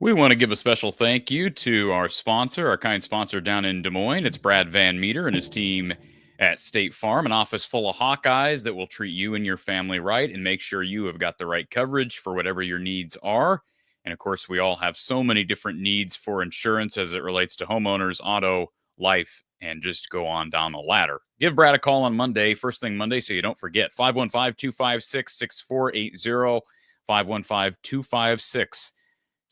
We want to give a special thank you to our sponsor, our kind sponsor down in Des Moines. It's Brad Van Meter and his team at State Farm, an office full of Hawkeyes that will treat you and your family right and make sure you have got the right coverage for whatever your needs are. And of course, we all have so many different needs for insurance as it relates to homeowners, auto, life, and just go on down the ladder. Give Brad a call on Monday, first thing Monday, so you don't forget. 515-256-6480, 515-256-6480.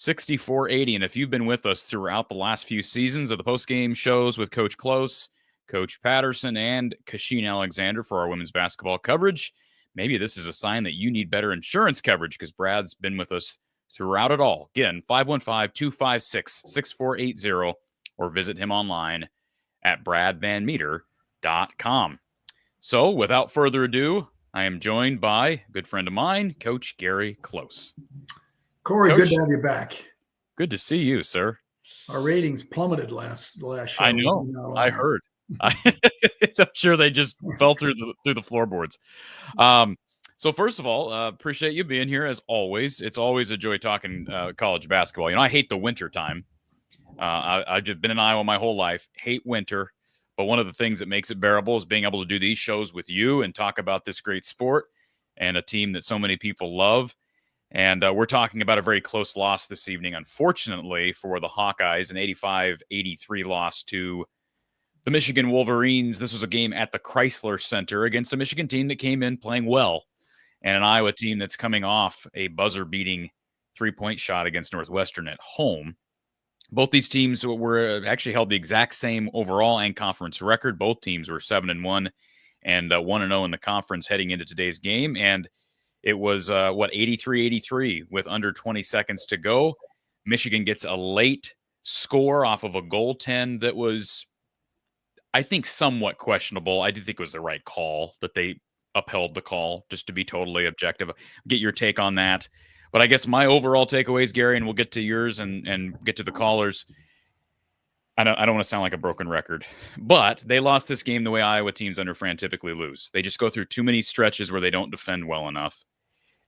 6480. And if you've been with us throughout the last few seasons of the postgame shows with Coach Close, Coach Patterson, and Kasheen Alexander for our women's basketball coverage, maybe this is a sign that you need better insurance coverage because Brad's been with us throughout it all. Again, 515-256-6480 or visit him online at bradvanmeter.com. So without further ado, I am joined by a good friend of mine, Coach Gary Close. Corey, Coach, good to have you back. Good to see you, sir. Our ratings plummeted the last show. I know. I heard. I'm sure they just fell through the floorboards. So first of all, appreciate you being here as always. It's always a joy talking college basketball. You know, I hate the winter time. I've just been in Iowa my whole life. Hate winter, but one of the things that makes it bearable is being able to do these shows with you and talk about this great sport and a team that so many people love. And we're talking about a very close loss this evening, unfortunately, for the Hawkeyes, an 85-83 loss to the Michigan Wolverines. This was a game at the Chrysler Center against a Michigan team that came in playing well and an Iowa team that's coming off a buzzer-beating three-point shot against Northwestern at home. Both these teams were actually held the exact same overall and conference record. Both teams were 7-1 and 1-0 in the conference heading into today's game. And it was, 83-83 with under 20 seconds to go. Michigan gets a late score off of a goaltend that was, I think, somewhat questionable. I do think it was the right call that they upheld the call, just to be totally objective. Get your take on that. But I guess my overall takeaways, Gary, and we'll get to yours and get to the callers. I don't want to sound like a broken record, but they lost this game the way Iowa teams under Fran typically lose. They just go through too many stretches where they don't defend well enough.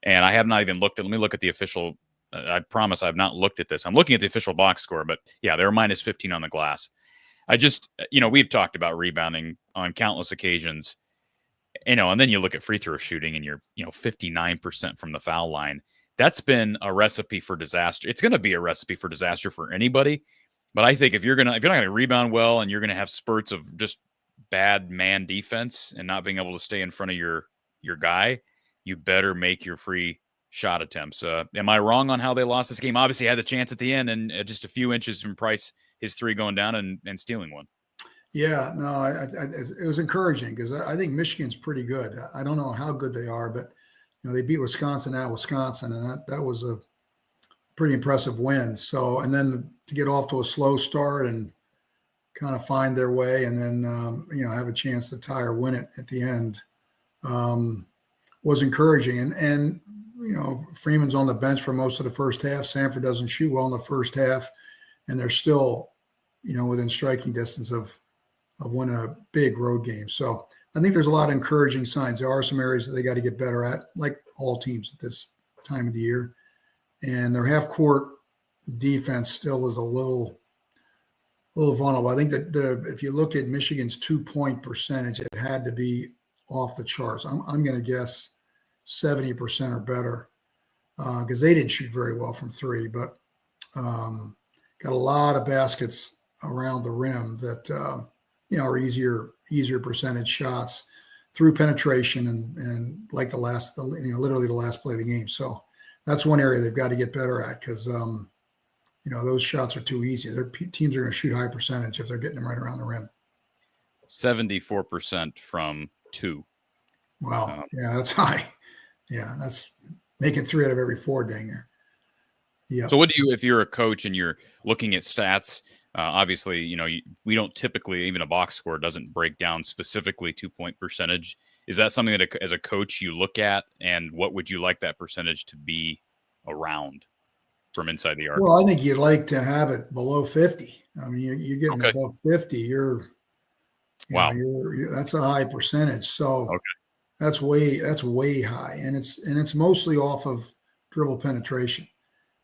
And I have not even looked at, let me look at the official, I promise I've not looked at this. I'm looking at the official box score, but yeah, they're minus 15 on the glass. I just, we've talked about rebounding on countless occasions, and then you look at free throw shooting and you're, 59% from the foul line. That's been a recipe for disaster. It's going to be a recipe for disaster for anybody. But I think if you're not going to rebound well and you're going to have spurts of just bad man defense and not being able to stay in front of your guy, you better make your free shot attempts. Am I wrong on how they lost this game? Obviously, had the chance at the end and just a few inches from Price, his three going down and stealing one. Yeah, no, it was encouraging because I think Michigan's pretty good. I don't know how good they are, but they beat Wisconsin at Wisconsin, and that was a pretty impressive win. So, and then to get off to a slow start and kind of find their way, and then have a chance to tie or win it at the end was encouraging. And Freeman's on the bench for most of the first half. Sanford doesn't shoot well in the first half, and they're still within striking distance of winning a big road game. So I think there's a lot of encouraging signs. There are some areas that they got to get better at, like all teams at this time of the year. And their half-court defense still is a little vulnerable. I think that if you look at Michigan's 2-point percentage, it had to be off the charts. I'm going to guess 70% or better because they didn't shoot very well from three, but got a lot of baskets around the rim that or easier percentage shots through penetration and like literally the last play of the game. So that's one area they've got to get better at because, those shots are too easy. Their teams are going to shoot high percentage if they're getting them right around the rim. 74% from 2. Wow. Yeah, that's high. Yeah, that's making 3 out of every 4, dang near. Yeah. So what do you, if you're a coach and you're looking at stats, obviously, we don't typically, even a box score doesn't break down specifically 2-point percentage. Is that something that as a coach you look at, and what would you like that percentage to be around from inside the arc? Well, I think you'd like to have it below 50. I mean, you're getting above 50. Wow. That's a high percentage. So that's way high. And it's mostly off of dribble penetration.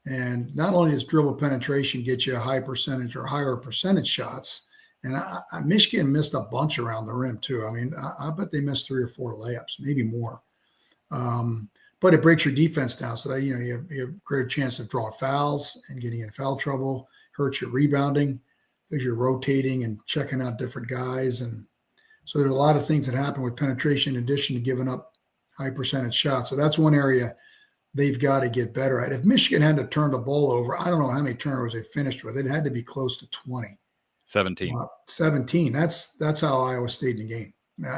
And not only does dribble penetration get you a high percentage or higher percentage shots, and Michigan missed a bunch around the rim too. I mean, I bet they missed 3 or 4 layups, maybe more. But it breaks your defense down so that, you have greater chance of drawing fouls and getting in foul trouble, hurts your rebounding because you're rotating and checking out different guys. And so there's a lot of things that happen with penetration in addition to giving up high percentage shots. So that's one area they've got to get better at. If Michigan had to turn the ball over, I don't know how many turnovers they finished with. It had to be close to 20. 17. 17. That's how Iowa stayed in the game.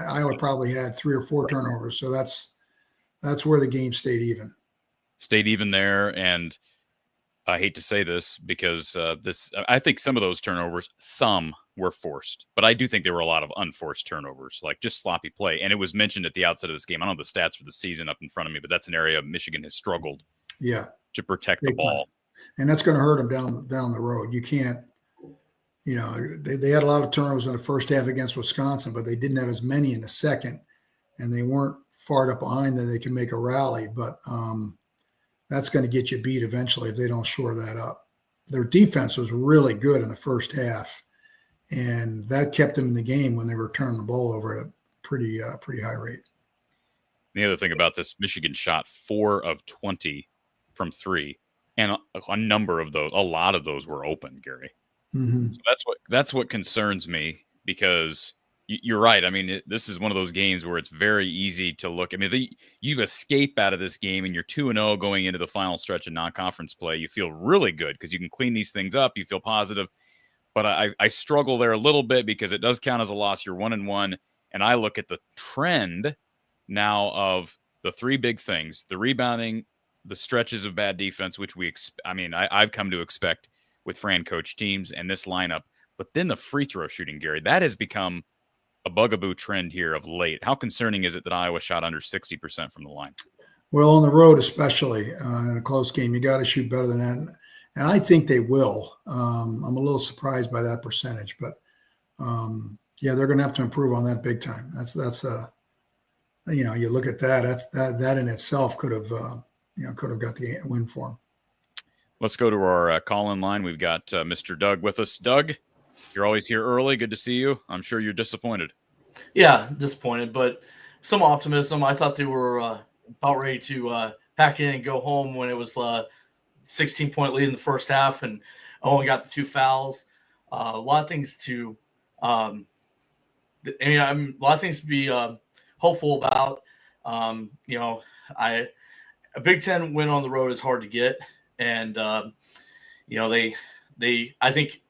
Iowa probably had 3 or 4 turnovers. So that's where the game stayed even. Stayed even there. And I hate to say this because I think some of those turnovers, some were forced, but I do think there were a lot of unforced turnovers, like just sloppy play. And it was mentioned at the outset of this game. I don't have the stats for the season up in front of me, but that's an area Michigan has struggled to protect the ball. And that's going to hurt them down the road. You can't, they had a lot of turnovers in the first half against Wisconsin, but they didn't have as many in the second, and they weren't far up behind that they can make a rally. But that's going to get you beat eventually if they don't shore that up. Their defense was really good in the first half, and that kept them in the game when they were turning the ball over at a pretty high rate. The other thing about this, Michigan shot 4 of 20 from 3, and a lot of those were open, Gary. Mm-hmm. So that's what concerns me, because you're right. I mean, this is one of those games where it's very easy to look. I mean, you escape out of this game and you're 2-0 going into the final stretch of non-conference play. You feel really good because you can clean these things up. You feel positive. But I struggle there a little bit because it does count as a loss. You're 1-1. And I look at the trend now of the 3 big things: the rebounding, the stretches of bad defense, which I've come to expect with Fran coach teams and this lineup. But then the free throw shooting, Gary, that has become a bugaboo trend here of late. How concerning is it that Iowa shot under 60% from the line? Well, on the road, especially in a close game, you got to shoot better than that. And I think they will. I'm a little surprised by that percentage, but they're going to have to improve on that big time. That's you look at that. That in itself could have got the win for them. Let's go to our call-in line. We've got Mr. Doug with us. Doug, you're always here early. Good to see you. I'm sure you're disappointed. Yeah, disappointed, but some optimism. I thought they were about ready to pack in and go home when it was 16-point lead in the first half, and only got the 2 fouls. A lot of things to a lot of things to be hopeful about. A Big Ten win on the road is hard to get, and they I think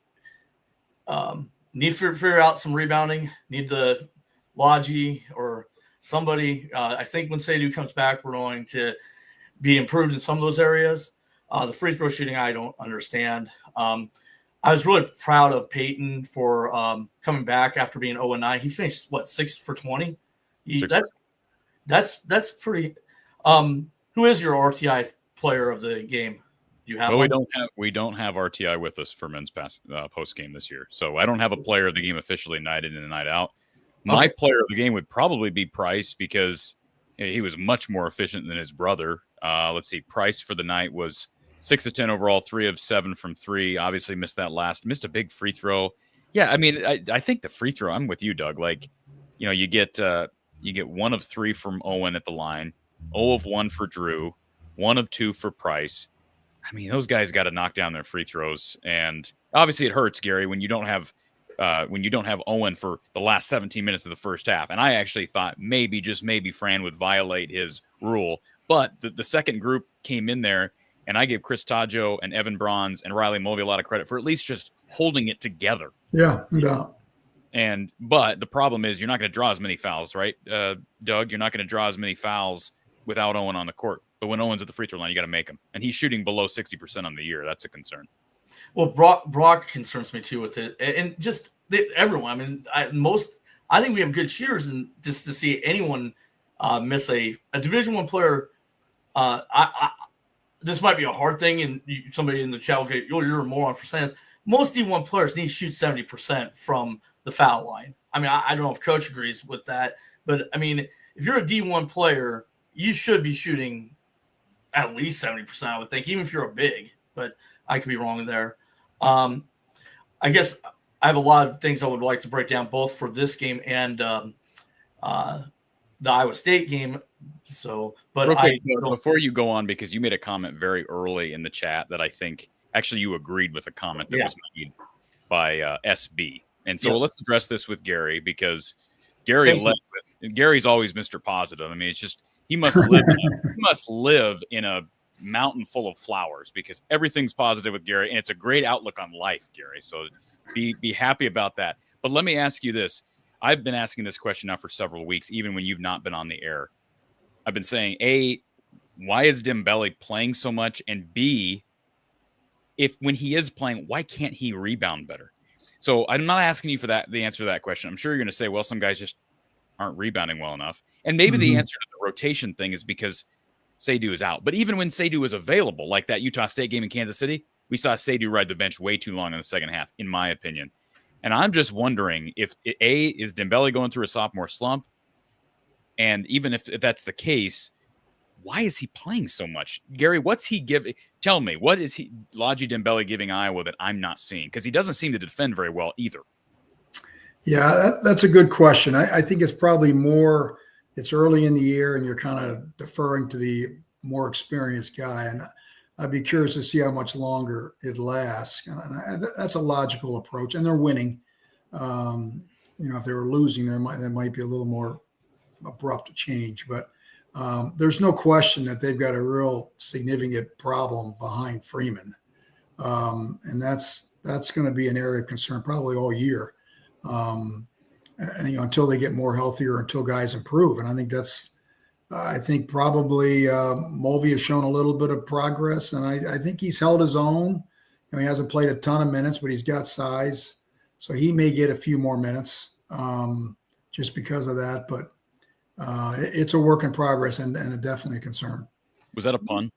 need to figure out some rebounding. Need the Logi or somebody. I think when Sadu comes back, we're going to be improved in some of those areas. The free throw shooting, I don't understand. I was really proud of Peyton for coming back after being 0-9. He finished 6 for 20. That's pretty. Who is your RTI player of the game? Do you have? Well, we don't have RTI with us for men's post game this year, so I don't have a player of the game officially night in and night out. My player of the game would probably be Price, because he was much more efficient than his brother. Let's see, Price for the night was 6 of 10 overall, 3 of 7 from 3. Obviously missed a big free throw. Yeah, I mean, I think the free throw, I'm with you, Doug. Like, you get 1 of 3 from Owen at the line, 0 of 1 for Drew, 1 of 2 for Price. I mean, those guys got to knock down their free throws. And obviously it hurts, Gary, when you don't have when you don't have Owen for the last 17 minutes of the first half. And I actually thought maybe, just maybe, Fran would violate his rule. But the second group came in there, and I gave Chris Taggio and Evan Bronze and Riley Mulvey a lot of credit for at least just holding it together. Yeah, no doubt. But the problem is you're not going to draw as many fouls, right, Doug? You're not going to draw as many fouls without Owen on the court. But when Owen's at the free throw line, you got to make him. And he's shooting below 60% on the year. That's a concern. Well, Brock concerns me too with it, and just everyone. I mean, I think we have good shooters, and just to see anyone miss a Division I player, this might be a hard thing, and somebody in the chat will get, you're a moron for saying this. Most D1 players need to shoot 70% from the foul line. I mean, I don't know if Coach agrees with that, but I mean, if you're a D1 player, you should be shooting at least 70%, I would think, even if you're a big. But I could be wrong there. I guess I have a lot of things I would like to break down, both for this game and the Iowa State game. So, but okay, before you go on, because you made a comment very early in the chat that I think actually you agreed with a comment that was made by SB. And so let's address this with Gary, because Gary's always Mr. Positive. I mean, it's just he must live in a mountain full of flowers, because everything's positive with Gary, and it's a great outlook on life, Gary. So be happy about that. But let me ask you this. I've been asking this question now for several weeks, even when you've not been on the air. I've been saying, A, why is Dembele playing so much? And B, when he is playing, why can't he rebound better? So I'm not asking you for the answer to that question. I'm sure you're going to say, well, some guys just aren't rebounding well enough. And maybe the answer to the rotation thing is because Seydou is out. But even when Seydou is available, like that Utah State game in Kansas City, we saw Seydou ride the bench way too long in the second half, in my opinion. And I'm just wondering if is Dembele going through a sophomore slump? And even if that's the case, why is he playing so much? Gary, what's he giving? Tell me, what is Ladji Dembele giving Iowa that I'm not seeing? Because he doesn't seem to defend very well either. Yeah, that's a good question. I think it's probably more, it's early in the year and you're kind of deferring to the more experienced guy. And I'd be curious to see how much longer it lasts. And that's a logical approach. And they're winning. If they were losing, there might be a little more abrupt change. But there's no question that they've got a real significant problem behind Freeman. And that's going to be an area of concern probably all year. Until they get more healthier, until guys improve. And I think probably Mulvey has shown a little bit of progress, and I think he's held his own. He hasn't played a ton of minutes, but he's got size. So he may get a few more minutes just because of that. But it's a work in progress and definitely a concern. Was that a pun?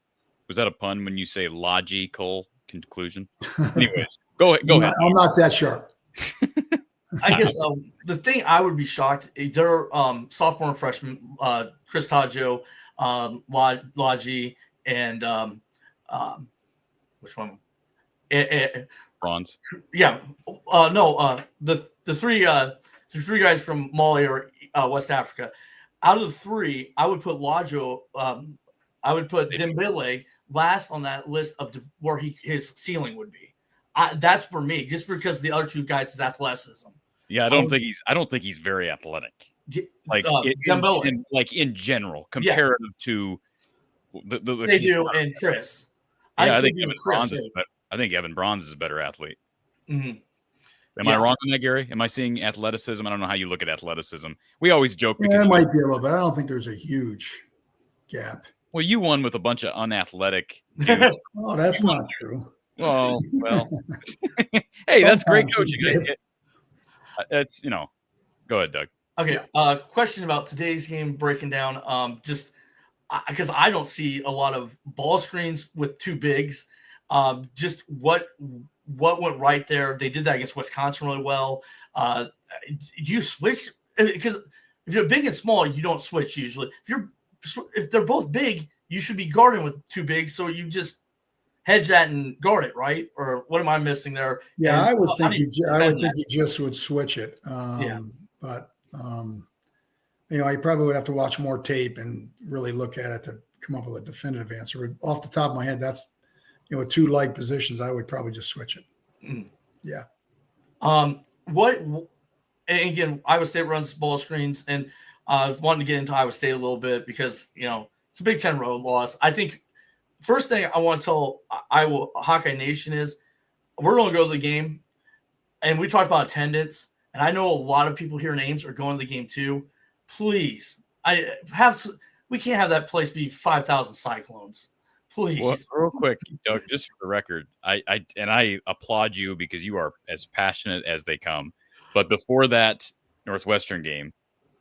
Was that a pun when you say logical conclusion? Anyways, go ahead. I'm not that sharp. I guess the thing I would be shocked, their sophomore and freshman, Chris Taggio, Ladji, and which one? Bronze. Yeah. The three guys from Mali or West Africa. Out of the three, I would put I would put Dembele last on that list of where his ceiling would be. That's for me, just because the other two guys' athleticism. Yeah, I don't think he's very athletic. Like in general, comparative to the they do and Chris. Yeah, I think Evan Bronze is a better athlete. Mm-hmm. Am I wrong on that, Gary? Am I seeing athleticism? I don't know how you look at athleticism. We always joke. It might be a little bit. I don't think there's a huge gap. Well, you won with a bunch of unathletic dudes. Oh, that's not true. Well. Hey, that's great coaching. That's go ahead, Doug. Okay. Question about today's game breaking down. Just because I don't see a lot of ball screens with two bigs. Just what went right there? They did that against Wisconsin really well. You switch because if you're big and small, you don't switch usually. If they're both big, you should be guarding with two bigs. So you just hedge that and guard it, right? Or what am I missing there? Yeah, I would think you just would switch it. But you probably would have to watch more tape and really look at it to come up with a definitive answer. But off the top of my head, that's with two like positions, I would probably just switch it. Mm. Yeah. and again, Iowa State runs ball screens, and wanted to get into Iowa State a little bit because, it's a Big Ten road loss. I think first thing I want to tell Iowa Hawkeye Nation is we're going to go to the game, and we talked about attendance, and I know a lot of people here in Ames are going to the game too. Please, we can't have that place be 5,000 Cyclones. Please. Well, real quick, Doug, just for the record, I applaud you because you are as passionate as they come. But before that Northwestern game,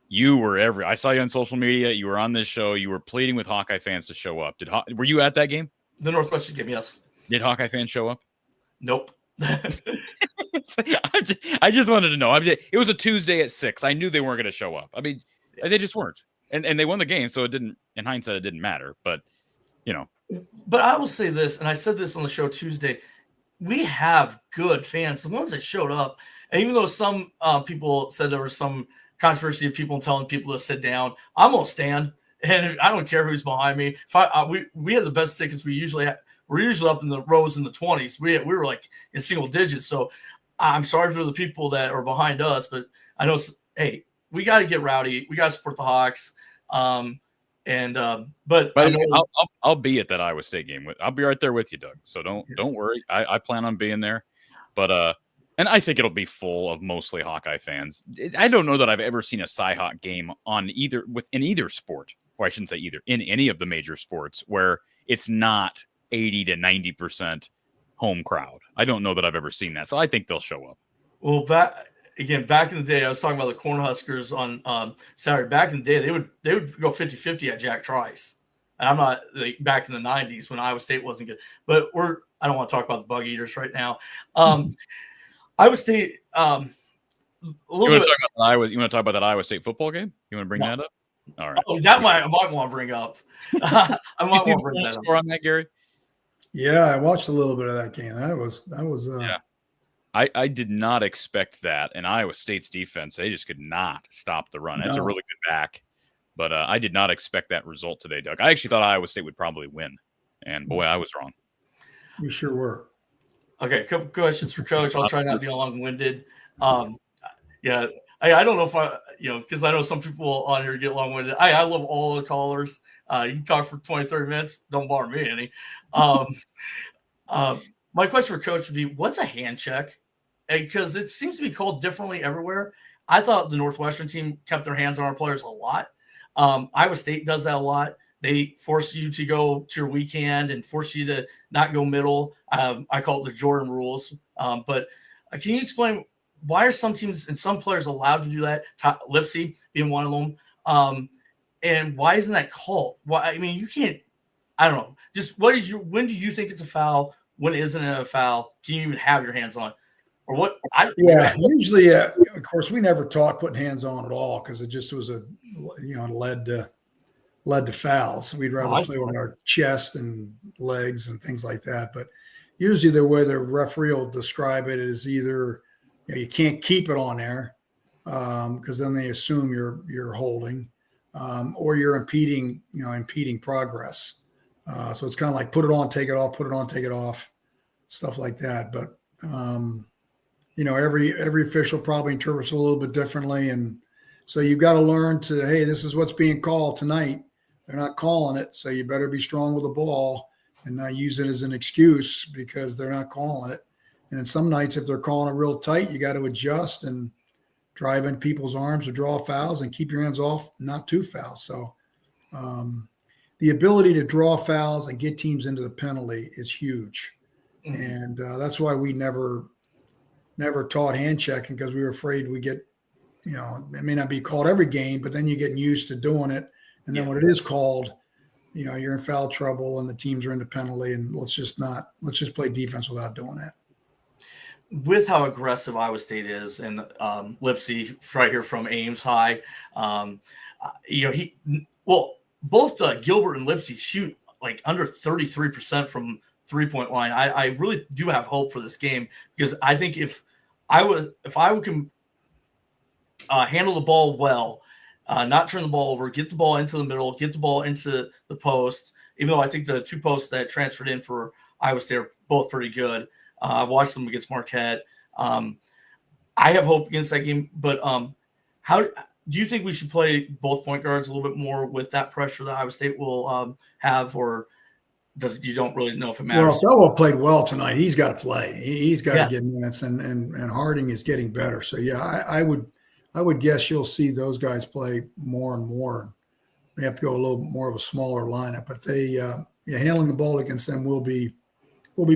you were I saw you on social media. You were on this show. You were pleading with Hawkeye fans to show up. Were you at that game? The Northwestern game, yes. Did Hawkeye fans show up? Nope. I just wanted to know. It was a Tuesday at 6. I knew they weren't going to show up. I mean, they just weren't. And they won the game, so it didn't. In hindsight, it didn't matter. But But I will say this, and I said this on the show Tuesday. We have good fans, the ones that showed up. And even though some people said there was some controversy of people telling people to sit down, I'm gonna stand, and I don't care who's behind me. If we had the best tickets, we're usually up in the rows in the 20s. We were like in single digits. So I'm sorry for the people that are behind us, but I know, hey, we got to get rowdy. We got to support the Hawks. But I'll be at that Iowa State game. I'll be right there with you, Doug. So don't worry. I plan on being there. But and I think it'll be full of mostly Hawkeye fans. I don't know that I've ever seen a Cy-Hawk game in either sport, or I shouldn't say either, in any of the major sports where it's not 80 to 90% home crowd. I don't know that I've ever seen that. So I think they'll show up. Well, back in the day, I was talking about the Cornhuskers on Saturday. Back in the day, they would go 50-50 at Jack Trice. And I'm not back in the 90s when Iowa State wasn't good. But I don't want to talk about the Bug Eaters right now. Iowa State. You want to talk about that Iowa State football game? You want to bring that up? All right. Oh, that I might want to bring up. I might want to bring that score on that, Gary? Yeah, I watched a little bit of that game. That was. Yeah. I did not expect that. And Iowa State's defense, they just could not stop the run. That's a really good back. But I did not expect that result today, Doug. I actually thought Iowa State would probably win. And boy, I was wrong. You sure were. Okay, a couple questions for Coach. I'll try not to be long-winded. Yeah, I don't know if because I know some people on here get long-winded. I love all the callers. You can talk for 20, 30 minutes. Don't bother me any. My question for Coach would be, what's a hand check? Because it seems to be called differently everywhere. I thought the Northwestern team kept their hands on our players a lot. Iowa State does that a lot. They force you to go to your weak hand and force you to not go middle. I call it the Jordan rules. But can you explain why are some teams and some players allowed to do that? Lipsy being one of them. And why isn't that called? Why? I mean, you can't. I don't know. Just when do you think it's a foul? When isn't it a foul? Can you even have your hands on? Or what? Usually, of course, we never taught putting hands on at all because it just was led to fouls. We'd rather play with our chest and legs and things like that. But usually, the way the referee will describe it is either you can't keep it on there because then they assume you're holding, or you're impeding progress. So it's kind of like put it on, take it off, put it on, take it off, stuff like that. But every official probably interprets a little bit differently, and so you've got to learn to, hey, this is what's being called tonight. They're not calling it, so you better be strong with the ball and not use it as an excuse because they're not calling it. And then some nights, if they're calling it real tight, you got to adjust and drive in people's arms or draw fouls and keep your hands off, not too foul. So the ability to draw fouls and get teams into the penalty is huge. Mm-hmm. And that's why we never taught hand checking, because we were afraid we get, it may not be called every game, but then you're getting used to doing it. And then when it is called, you're in foul trouble and the teams are in the penalty, and let's just play defense without doing that. With how aggressive Iowa State is, and Lipsy right here from Ames High, both Gilbert and Lipsy shoot like under 33% from 3-point line. I really do have hope for this game, because I think if I can handle the ball well, not turn the ball over, get the ball into the middle, get the ball into the post, even though I think the two posts that transferred in for Iowa State are both pretty good. I watched them against Marquette. I have hope against that game. But how do you think we should play both point guards a little bit more with that pressure that Iowa State will have, or you don't really know if it matters? Well, Fellow played well tonight. He's got to play. He's got to Yeah. get minutes, and Harding is getting better. So yeah, I would guess you'll see those guys play more and more. They have to go a little more of a smaller lineup, but they handling the ball against them will be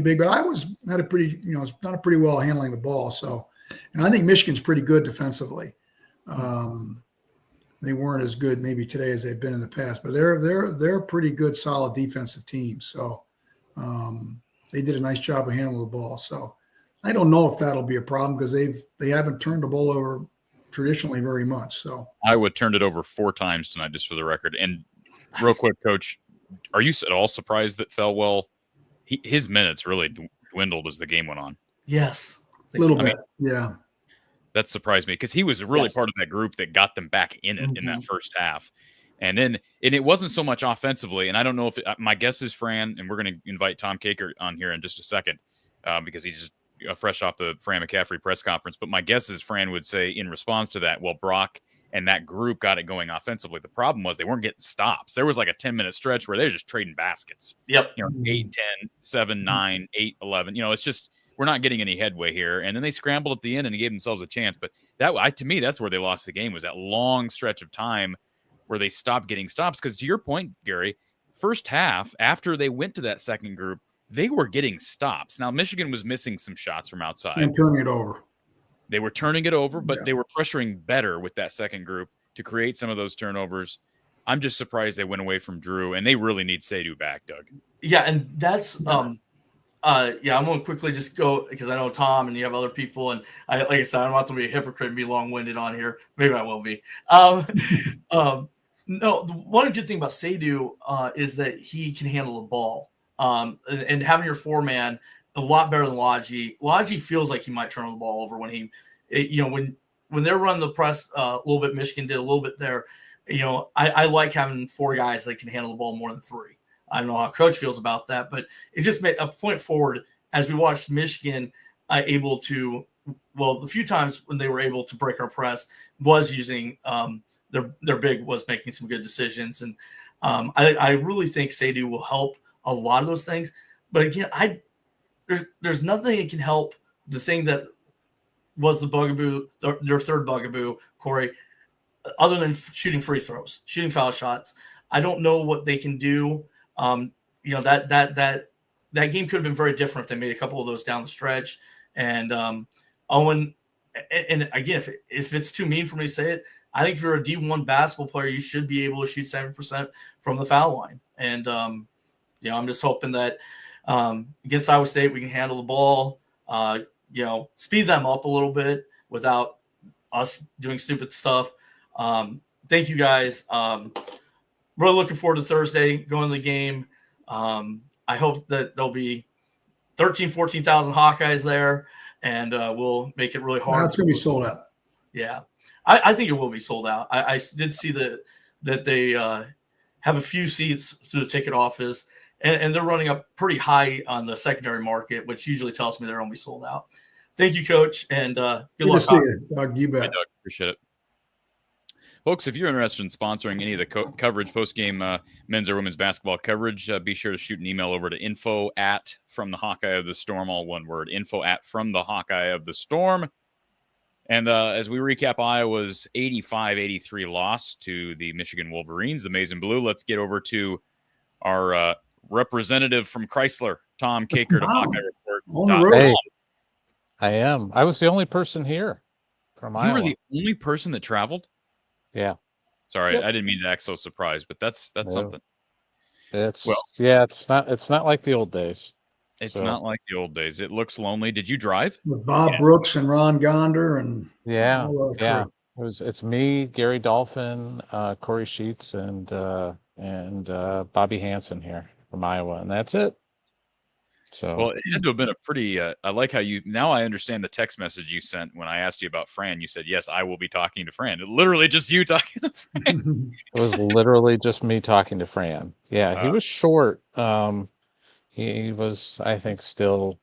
big. But Iowa's had a pretty done a pretty well handling the ball. So, and I think Michigan's pretty good defensively. They weren't as good maybe today as they've been in the past, but they're a pretty good, solid defensive team. So they did a nice job of handling the ball. So I don't know if that'll be a problem because they haven't turned the ball over traditionally very much. So Iowa turned it over 4 times tonight, just for the record. And real quick, Coach, are you at all surprised that Felwell, his minutes really dwindled as the game went on? Yes, a little bit. Yeah. That surprised me because he was really part of that group that got them back in it in that first half. And it wasn't so much offensively. And I don't know if my guess is Fran, and we're going to invite Tom Caker on here in just a second because he's just fresh off the Fran McCaffrey press conference. But my guess is Fran would say in response to that, well, Brock and that group got it going offensively. The problem was they weren't getting stops. There was like a 10-minute stretch where they were just trading baskets. Yep. It's 8, 10, 7, 9, 8, 11. It's just we're not getting any headway here. And then they scrambled at the end and gave themselves a chance. But to me, that's where they lost the game, was that long stretch of time where they stopped getting stops. Because to your point, Gary, first half, after they went to that second group, they were getting stops. Now, Michigan was missing some shots from outside. And turning it over. They were turning it over, but they were pressuring better with that second group to create some of those turnovers. I'm just surprised they went away from Drew, and they really need Seydoux back, Doug. Yeah, and that's I'm going to quickly just go because I know Tom and you have other people, and like I said, I don't want to be a hypocrite and be long-winded on here. Maybe I will be. No, the one good thing about Seydoux is that he can handle the ball. And having your 4-man a lot better than Lodgy. Lodgy feels like he might turn the ball over when when they're running the press a little bit. Michigan did a little bit there. I like having 4 guys that can handle the ball more than 3. I don't know how Coach feels about that, but it just made a point forward as we watched Michigan able to. Well, the few times when they were able to break our press was using their big was making some good decisions, and I really think Seydoux will help a lot of those things. But again, there's nothing that can help the thing that was the bugaboo, their third bugaboo, Corey, other than shooting free throws, shooting foul shots. I don't know what they can do. That game could have been very different if they made a couple of those down the stretch. And Owen, and again, if it's too mean for me to say it, I think if you're a D1 basketball player, you should be able to shoot 7% from the foul line. And I'm just hoping that against Iowa State we can handle the ball, speed them up a little bit without us doing stupid stuff. Thank you guys. Really looking forward to Thursday, going to the game. I hope that there'll be 14,000 Hawkeyes there, and we'll make it really hard. It's going to be sold out. Yeah, I think it will be sold out. I did see that they have a few seats through the ticket office, and they're running up pretty high on the secondary market, which usually tells me they're going to be sold out. Thank you, Coach, and good luck. To see you, Doug. You bet. Hey, Doug, appreciate it. Folks, if you're interested in sponsoring any of the coverage, post-game men's or women's basketball coverage, be sure to shoot an email over to info@fromthehawkeye-of-the-storm, all one word, info@fromthehawkeye-of-the-storm. And as we recap Iowa's 85-83 loss to the Michigan Wolverines, the Maize and Blue, let's get over to our representative from Chrysler, Tom Caker, to Hawkeye Report. On the road. Hey, I am. I was the only person here from Iowa. You were the only person that traveled? Yeah. Sorry, Yep. I didn't mean to act so surprised, but that's something. It's not like the old days. It's not like the old days. It looks lonely. Did you drive? With Bob Brooks and Ron Gonder and all that crew. It's me, Gary Dolphin, Corey Sheets, and Bobby Hansen here from Iowa, and that's it. So Well, it had to have been a pretty. I like how now I understand the text message you sent when I asked you about Fran. You said, "Yes, I will be talking to Fran." It literally just you talking to Fran. it was literally just me talking to Fran. Yeah, he was short. He was, I think, still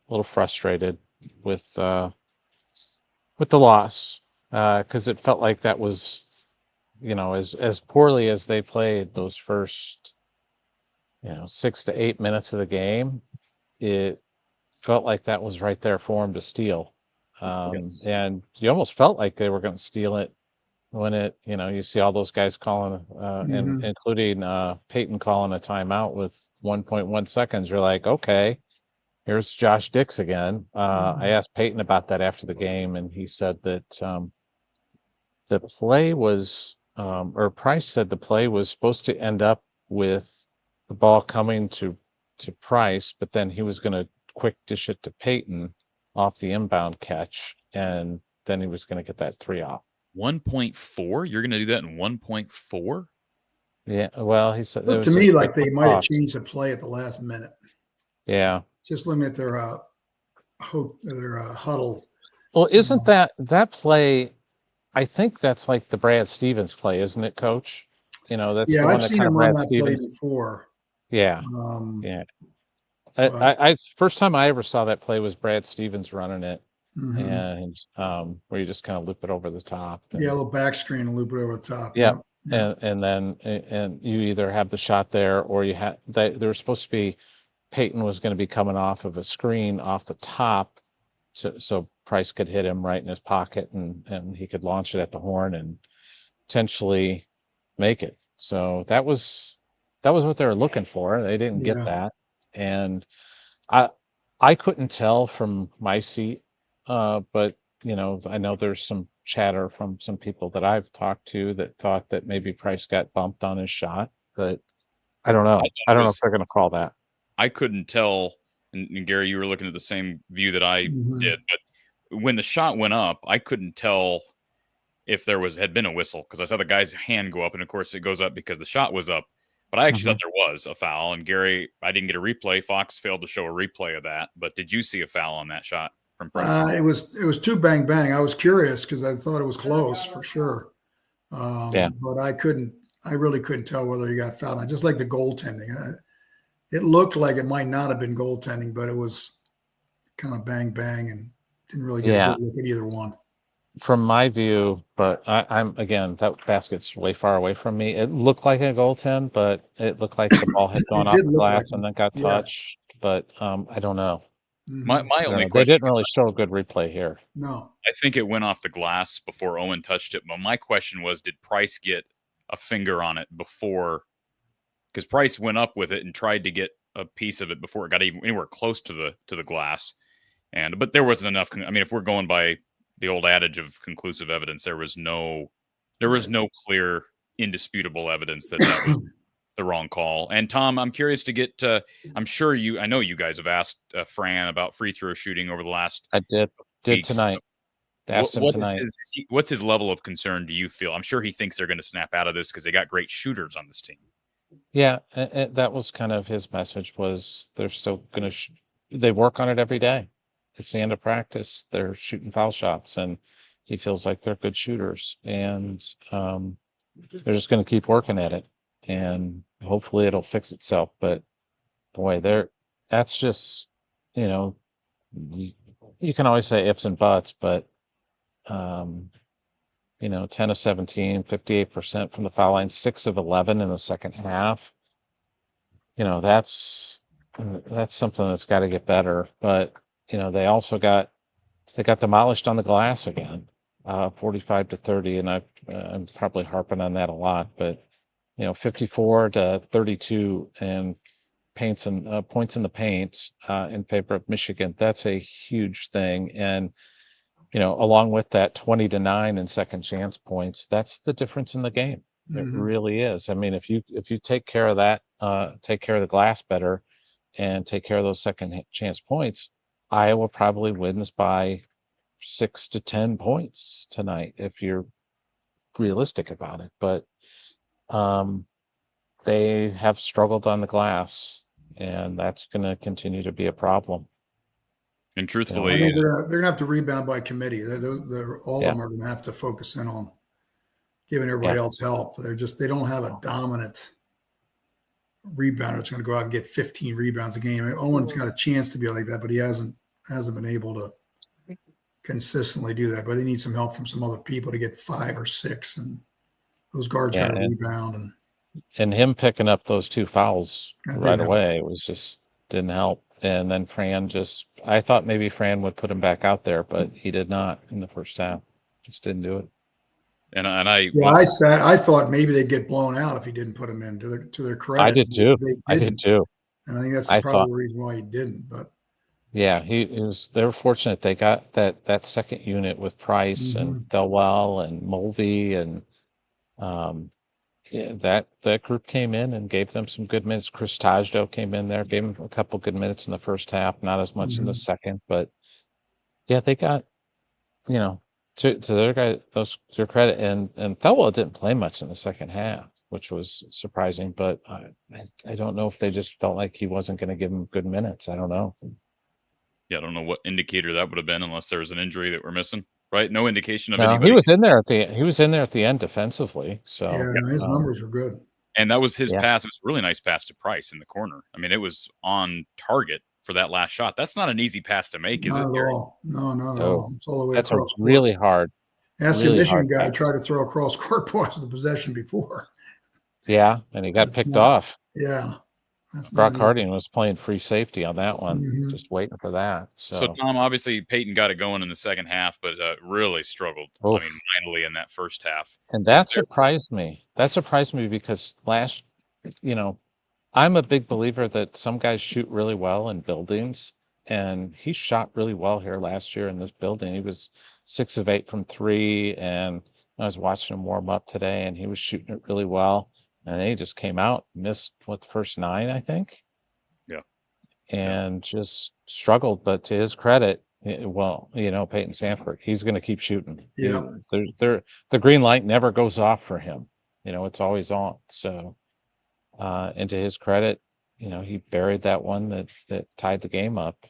a little frustrated with with the loss, because it felt like that was, as poorly as they played those first, 6 to 8 minutes of the game, it felt like that was right there for them to steal. Yes. And you almost felt like they were going to steal it when you see all those guys calling, and Mhm. including Peyton calling a timeout with 1.1 seconds. You're like, okay, here's Josh Dix again. I asked Peyton about that after the game, and he said that the play was, or Price said the play was supposed to end up with the ball coming to Price, but then he was going to quick dish it to Peyton off the inbound catch, and then he was going to get that 3 off. 1.4? You're going to do that in 1.4? Yeah, well, he said it Looked was to just me like like they might have changed the play at the last minute. Yeah. Just limit their huddle. Well, isn't that play? I think that's like the Brad Stevens play, isn't it, Coach? That's the Yeah, one I've that seen kind of him run Brad that play Stevens. before. Yeah, yeah. I first time I ever saw that play was Brad Stevens running it, and where you just kind of loop it over the top. Yeah, a little back screen and loop it over the top. Yeah, Yeah. and then you either have the shot there or you had there was supposed to be Peyton was going to be coming off of a screen off the top, so Price could hit him right in his pocket and he could launch it at the horn and potentially make it. So that was what they were looking for. They didn't get that, and I couldn't tell from my seat, but I know there's some chatter from some people that I've talked to that thought that maybe Price got bumped on his shot, but I don't know. I don't know if they're going to call that. I couldn't tell, and Gary, you were looking at the same view that I did, but when the shot went up, I couldn't tell if there had been a whistle because I saw the guy's hand go up, and of course it goes up because the shot was up. But I actually thought there was a foul, and Gary, I didn't get a replay. Fox failed to show a replay of that. But did you see a foul on that shot from Price? It was too bang bang. I was curious because I thought it was close for sure. But I really couldn't tell whether he got fouled. I just like the goaltending. It looked like it might not have been goaltending, but it was kind of bang bang and didn't really get a good look at either one. From my view, but I'm again, that basket's way far away from me. It looked like a goaltend, but it looked like the ball had gone off the glass and then got touched. But I don't know. My only question, they didn't really show a good replay here. No, I think it went off the glass before Owen touched it. But my question was, did Price get a finger on it before? Because Price went up with it and tried to get a piece of it before it got anywhere close to the glass. But there wasn't enough. I mean, if we're going by the old adage of conclusive evidence, there was no clear, indisputable evidence that was the wrong call. And Tom, I'm curious to get. I know you guys have asked Fran about free throw shooting over the last. I did tonight. Asked him tonight. What's his level of concern? Do you feel? I'm sure he thinks they're going to snap out of this because they got great shooters on this team. Yeah, that was kind of his message. Was they're still going to they work on it every day. It's the end of practice. They're shooting foul shots, and he feels like they're good shooters, and they're just going to keep working at it, and hopefully it'll fix itself. But boy, that's just you can always say ifs and buts, but 10 of 17, 58% from the foul line, 6 of 11 in the second half. That's something that's got to get better. But they also got demolished on the glass again, 45 to 30, and I'm probably harping on that a lot, but 54 to 32 and points in the paint in favor of Michigan. That's a huge thing, and along with that 20 to 9 in second chance points, that's the difference in the game. It really is. I mean, if you take care of that, take care of the glass better, and take care of those second chance points, Iowa probably wins by 6 to 10 points tonight if you're realistic about it. But they have struggled on the glass, and that's going to continue to be a problem. And truthfully, I think they're going to have to rebound by committee. All of them are going to have to focus in on giving everybody else help. They don't have a dominant rebounder that's going to go out and get 15 rebounds a game. Owen's got a chance to be like that, but he hasn't been able to consistently do that, but they need some help from some other people to get 5 or 6, and those guards got to rebound. And him picking up those 2 fouls right help. away was just didn't help. And then I thought maybe Fran would put him back out there, but he did not in the first half. Just didn't do it. I thought maybe they'd get blown out if he didn't put him in. To their credit, I did too. I did too. And I think that's probably the reason why he didn't. But yeah, they were fortunate they got that second unit with Price and Thelwell and Mulvey and that group came in and gave them some good minutes. Chris Tajdo came in there, gave him a couple good minutes in the first half, not as much in the second, but yeah, they got, to their credit, and Thelwell didn't play much in the second half, which was surprising, but I don't know if they just felt like he wasn't going to give him good minutes. I don't know. Yeah, I don't know what indicator that would have been unless there was an injury that we're missing. Right? No indication of no, anybody. He was in there at the end defensively. So his numbers were good. And that was his pass. It was a really nice pass to Price in the corner. I mean, it was on target for that last shot. That's not an easy pass to make, is it? Not at all. No, not at all. It's all the way that's across. Really hard. Ask the Michigan guy tried to throw across court points the possession before. Yeah, and he got picked off. Yeah. Brock Harding was playing free safety on that one, just waiting for that. So Tom, obviously Peyton got it going in the second half, but really struggled. Oof. I mean, mightily in that first half. And that surprised me. That surprised me because I'm a big believer that some guys shoot really well in buildings, and he shot really well here last year in this building. He was 6 of 8 from 3, and I was watching him warm up today, and he was shooting it really well. And then he just came out, missed the first 9, I think. Yeah. And just struggled. But to his credit, Peyton Sanford, he's going to keep shooting. Yeah. The green light never goes off for him. It's always on. So, and to his credit, he buried that one that tied the game up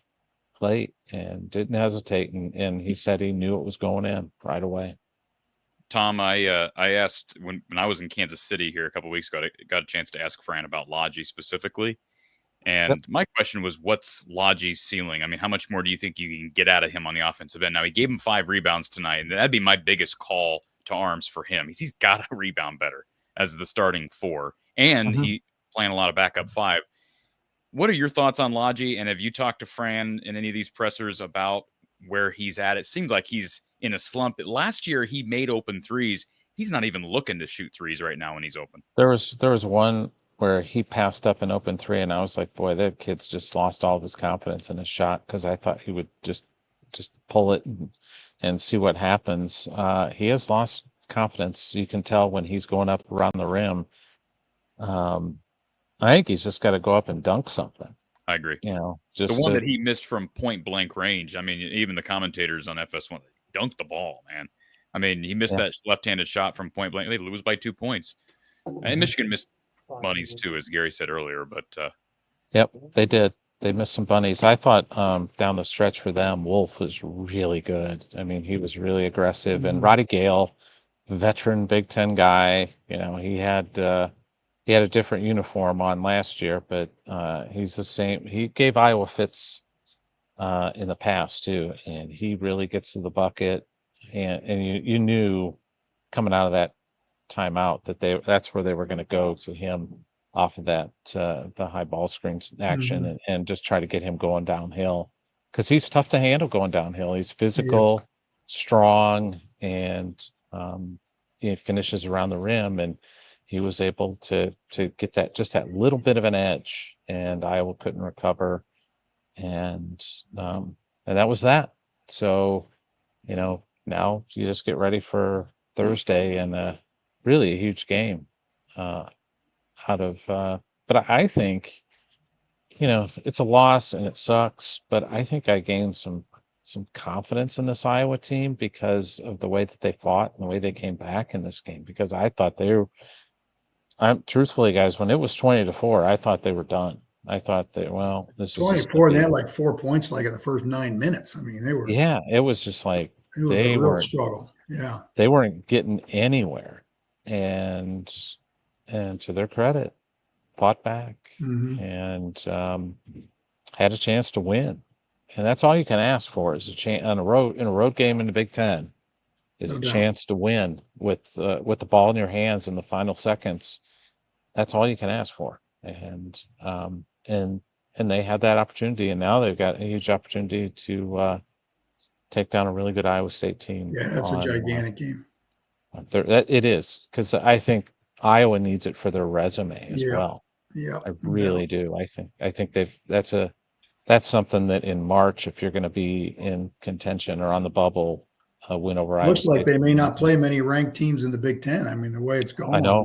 late and didn't hesitate. And he said he knew it was going in right away. Tom, I asked when I was in Kansas City here a couple of weeks ago, I got a chance to ask Fran about Lodgy specifically. And my question was, what's Lodgy's ceiling? I mean, how much more do you think you can get out of him on the offensive end? Now, he gave him 5 rebounds tonight, and that'd be my biggest call to arms for him. He's got to rebound better as the starting 4. And he playing a lot of backup 5. What are your thoughts on Lodgy? And have you talked to Fran in any of these pressers about where he's at? It seems like he's in a slump. Last year, he made open threes. He's not even looking to shoot threes right now when he's open. There was one where he passed up an open 3, and I was like, boy, that kid's just lost all of his confidence in his shot, because I thought he would just pull it and see what happens. He has lost confidence. You can tell when he's going up around the rim. I think he's just got to go up and dunk something. I agree. Just the one that he missed from point blank range. I mean, even the commentators on FS1 dunked the ball, man. I mean, he missed that left-handed shot from point blank. They lose by 2 points. And Michigan missed bunnies too, as Gary said earlier. But yep, they did. They missed some bunnies. I thought down the stretch for them, Wolf was really good. I mean, he was really aggressive. And Roddy Gale, veteran Big Ten guy, he had a different uniform on last year, but he's the same. He gave Iowa fits in the past too, and he really gets to the bucket. And you knew coming out of that timeout that that's where they were going to go to him off of that the high ball screens action and just try to get him going downhill, because he's tough to handle going downhill. He's physical, strong, and he finishes around the rim, and he was able to get that little bit of an edge, and Iowa couldn't recover, and that was that. So now you just get ready for Thursday and really a huge game but I think it's a loss and it sucks, but I think I gained some confidence in this Iowa team because of the way that they fought and the way they came back in this game, because I thought truthfully, guys, when it was 20-4, I thought they were done. I thought this is 24, and they had like 4 points like in the first 9 minutes. I mean, they were. Yeah, it was just like it was a real struggle. Yeah, they weren't getting anywhere, and to their credit, fought back and had a chance to win. And that's all you can ask for is a chance in a road game in the Big Ten is No a doubt. chance to win with the ball in your hands in the final seconds. That's all you can ask for. And they had that opportunity, and now they've got a huge opportunity to take down a really good Iowa State team. Yeah, that's a gigantic game. It is, because I think Iowa needs it for their resume as Yeah. well. Yeah, I really do. I think that's something that in March, if you're going to be in contention or on the bubble, win over Iowa looks like State. they may not play many ranked teams in the Big Ten. I mean, the way it's going. I know.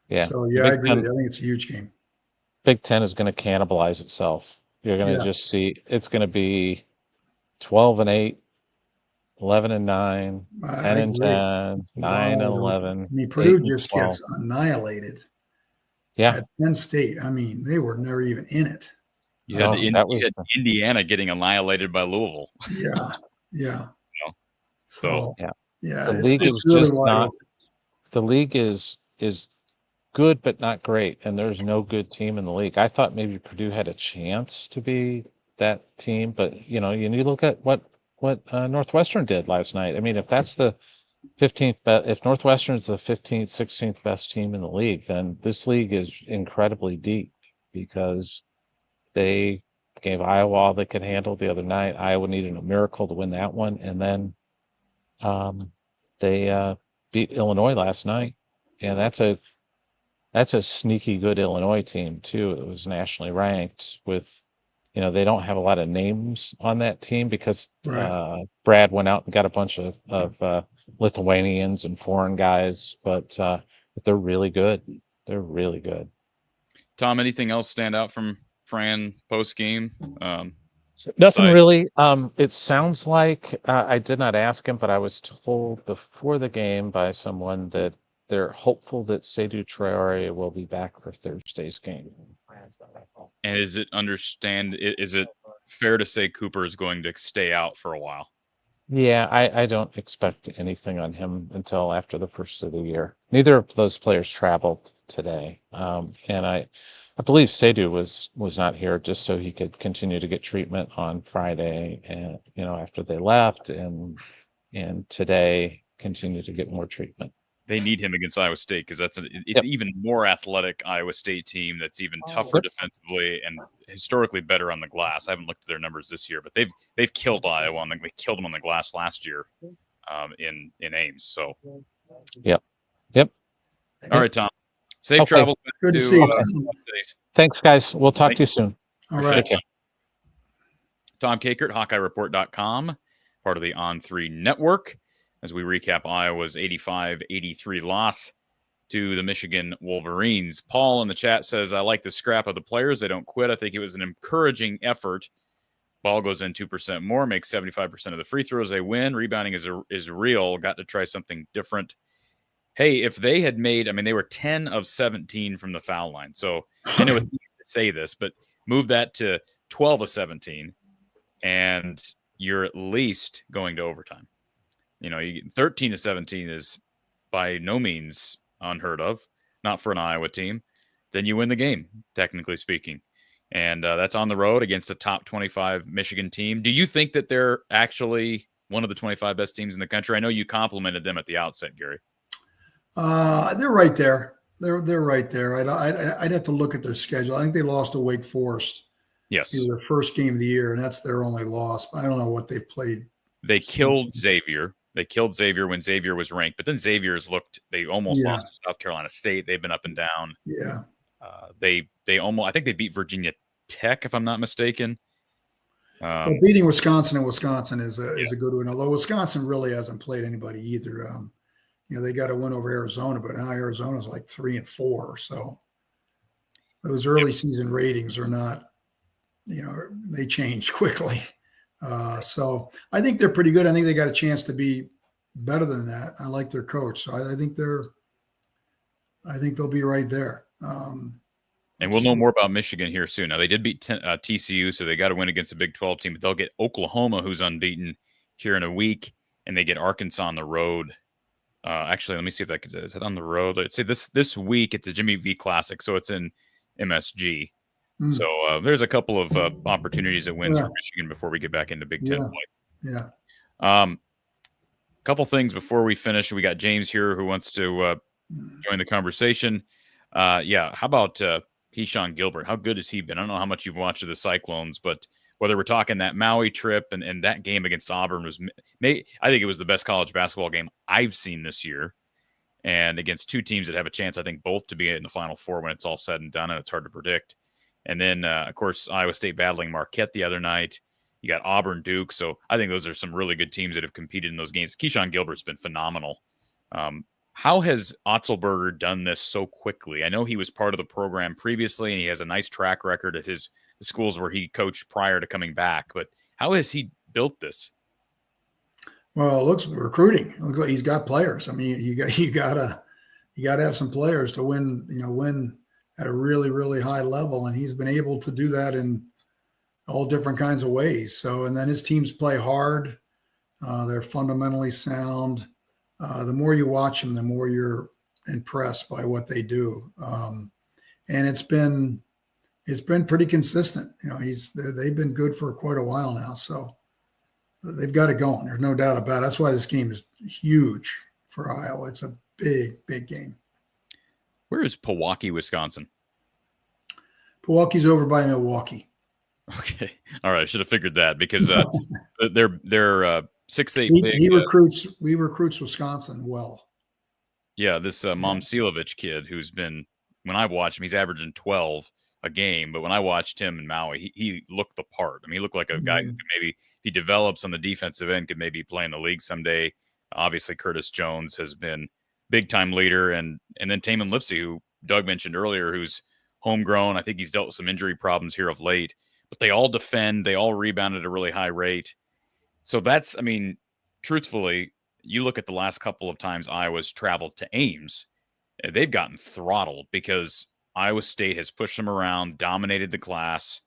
Yeah. So yeah, I agree with you. I think it's a huge game. Big Ten is going to cannibalize itself. You're going to just see it's going to be 12-8, 11-9, 10-10, 9-11. I mean, Purdue just 8-12. gets annihilated. Yeah. At Penn State, I mean, they were never even in it. You had Indiana getting annihilated by Louisville. Yeah, yeah. So yeah, the league is really just not. The league is good, but not great, and there's no good team in the league. I thought maybe Purdue had a chance to be that team, but you need to look at what Northwestern did last night. I mean, if that's the 15th best, if Northwestern's the 15th, 16th best team in the league, then this league is incredibly deep because they gave Iowa all they could handle the other night. Iowa needed a miracle to win that one, and then they beat Illinois last night, and that's a sneaky good Illinois team too. It was nationally ranked with, they don't have a lot of names on that team because Brad went out and got a bunch of Lithuanians and foreign guys, but they're really good. They're really good. Tom, anything else stand out from Fran post game? Nothing really. It sounds like I did not ask him, but I was told before the game by someone that they're hopeful that Seydou Traoré will be back for Thursday's game. And is it fair to say Cooper is going to stay out for a while? Yeah, I don't expect anything on him until after the first of the year. Neither of those players traveled today, and I believe Seydou was not here just so he could continue to get treatment on Friday, and after they left, and today continue to get more treatment. They need him against Iowa State because it's even more athletic Iowa State team that's even tougher defensively and historically better on the glass. I haven't looked at their numbers this year, but they've killed Iowa they killed them on the glass last year in Ames. So Yep. All right, Tom. Safe travels. Good to see you. Thanks, guys. We'll talk to you soon. All right. Tom Kakert, HawkeyeReport.com, part of the On3 Network, as we recap Iowa's 85-83 loss to the Michigan Wolverines. Paul in the chat says, I like the scrap of the players. They don't quit. I think it was an encouraging effort. Ball goes in 2% more, makes 75% of the free throws. They win. Rebounding is real. Got to try something different. Hey, if they had made, they were 10 of 17 from the foul line. So I know it's easy to say this, but move that to 12 of 17, and you're at least going to overtime. 13 to 17 is by no means unheard of, not for an Iowa team. Then you win the game, technically speaking. And that's on the road against a top 25 Michigan team. Do you think that they're actually one of the 25 best teams in the country? I know you complimented them at the outset, Gary. They're right there. They're right there. I'd have to look at their schedule. I think they lost to Wake Forest. Yes. It was their first game of the year, and that's their only loss. But I don't know what they've played. They killed Xavier. They killed Xavier when Xavier was ranked, but then they almost lost to South Carolina State. They've been up and down. Yeah. I think they beat Virginia Tech, if I'm not mistaken. Beating Wisconsin is a good one. Although Wisconsin really hasn't played anybody either. They got a win over Arizona, but now Arizona's like 3-4. So those early season ratings are not, they change quickly. So I think they're pretty good. I think they got a chance to be better than that. I like their coach. So I think they'll be right there. And we'll know more about Michigan here soon. Now, they did beat TCU, so they got to win against a Big 12 team, but they'll get Oklahoma, who's unbeaten, here in a week, and they get Arkansas on the road. Actually, let me see if is it on the road? Let's say this week it's the Jimmy V Classic, so it's in MSG. So there's a couple of opportunities at wins Yeah. for Michigan before we get back into Big Ten play. Yeah. Couple things before we finish. We got James here who wants to join the conversation. How about Keyshawn Gilbert? How good has he been? I don't know how much you've watched of the Cyclones, but whether we're talking that Maui trip and that game against Auburn was, I think it was the best college basketball game I've seen this year. And against two teams that have a chance, I think, both to be in the Final Four when it's all said and done, and it's hard to predict. And then, of course, Iowa State battling Marquette the other night. You got Auburn, Duke. So I think those are some really good teams that have competed in those games. Keyshawn Gilbert's been phenomenal. How has Otzelberger done this so quickly? I know he was part of the program previously, and he has a nice track record at the schools where he coached prior to coming back. But how has he built this? Well, it looks recruiting. It looks like he's got players. I mean, you gotta have some players to win at a really, really high level, and he's been able to do that in all different kinds of ways. So, and then his teams play hard. They're fundamentally sound. The more you watch them, the more you're impressed by what they do. And it's been pretty consistent. They've been good for quite a while now. So they've got it going. There's no doubt about it. That's why this game is huge for Iowa. It's a big, big game. Where is Pewaukee, Wisconsin? Pewaukee's over by Milwaukee. Okay. All right. I should have figured that because they're 6'8". He recruits Wisconsin well. Yeah, this Momcilovic kid who's been, when I've watched him, he's averaging 12 a game. But when I watched him in Maui, he looked the part. I mean, he looked like a guy who could maybe, if he develops on the defensive end, could maybe play in the league someday. Obviously, Curtis Jones has been big time leader, and then Taman Lipsey, who Doug mentioned earlier, who's homegrown. I think he's dealt with some injury problems here of late. But they all defend. They all rebound at a really high rate. So that's, I mean, truthfully, you look at the last couple of times Iowa's traveled to Ames, they've gotten throttled because Iowa State has pushed them around, dominated the glass.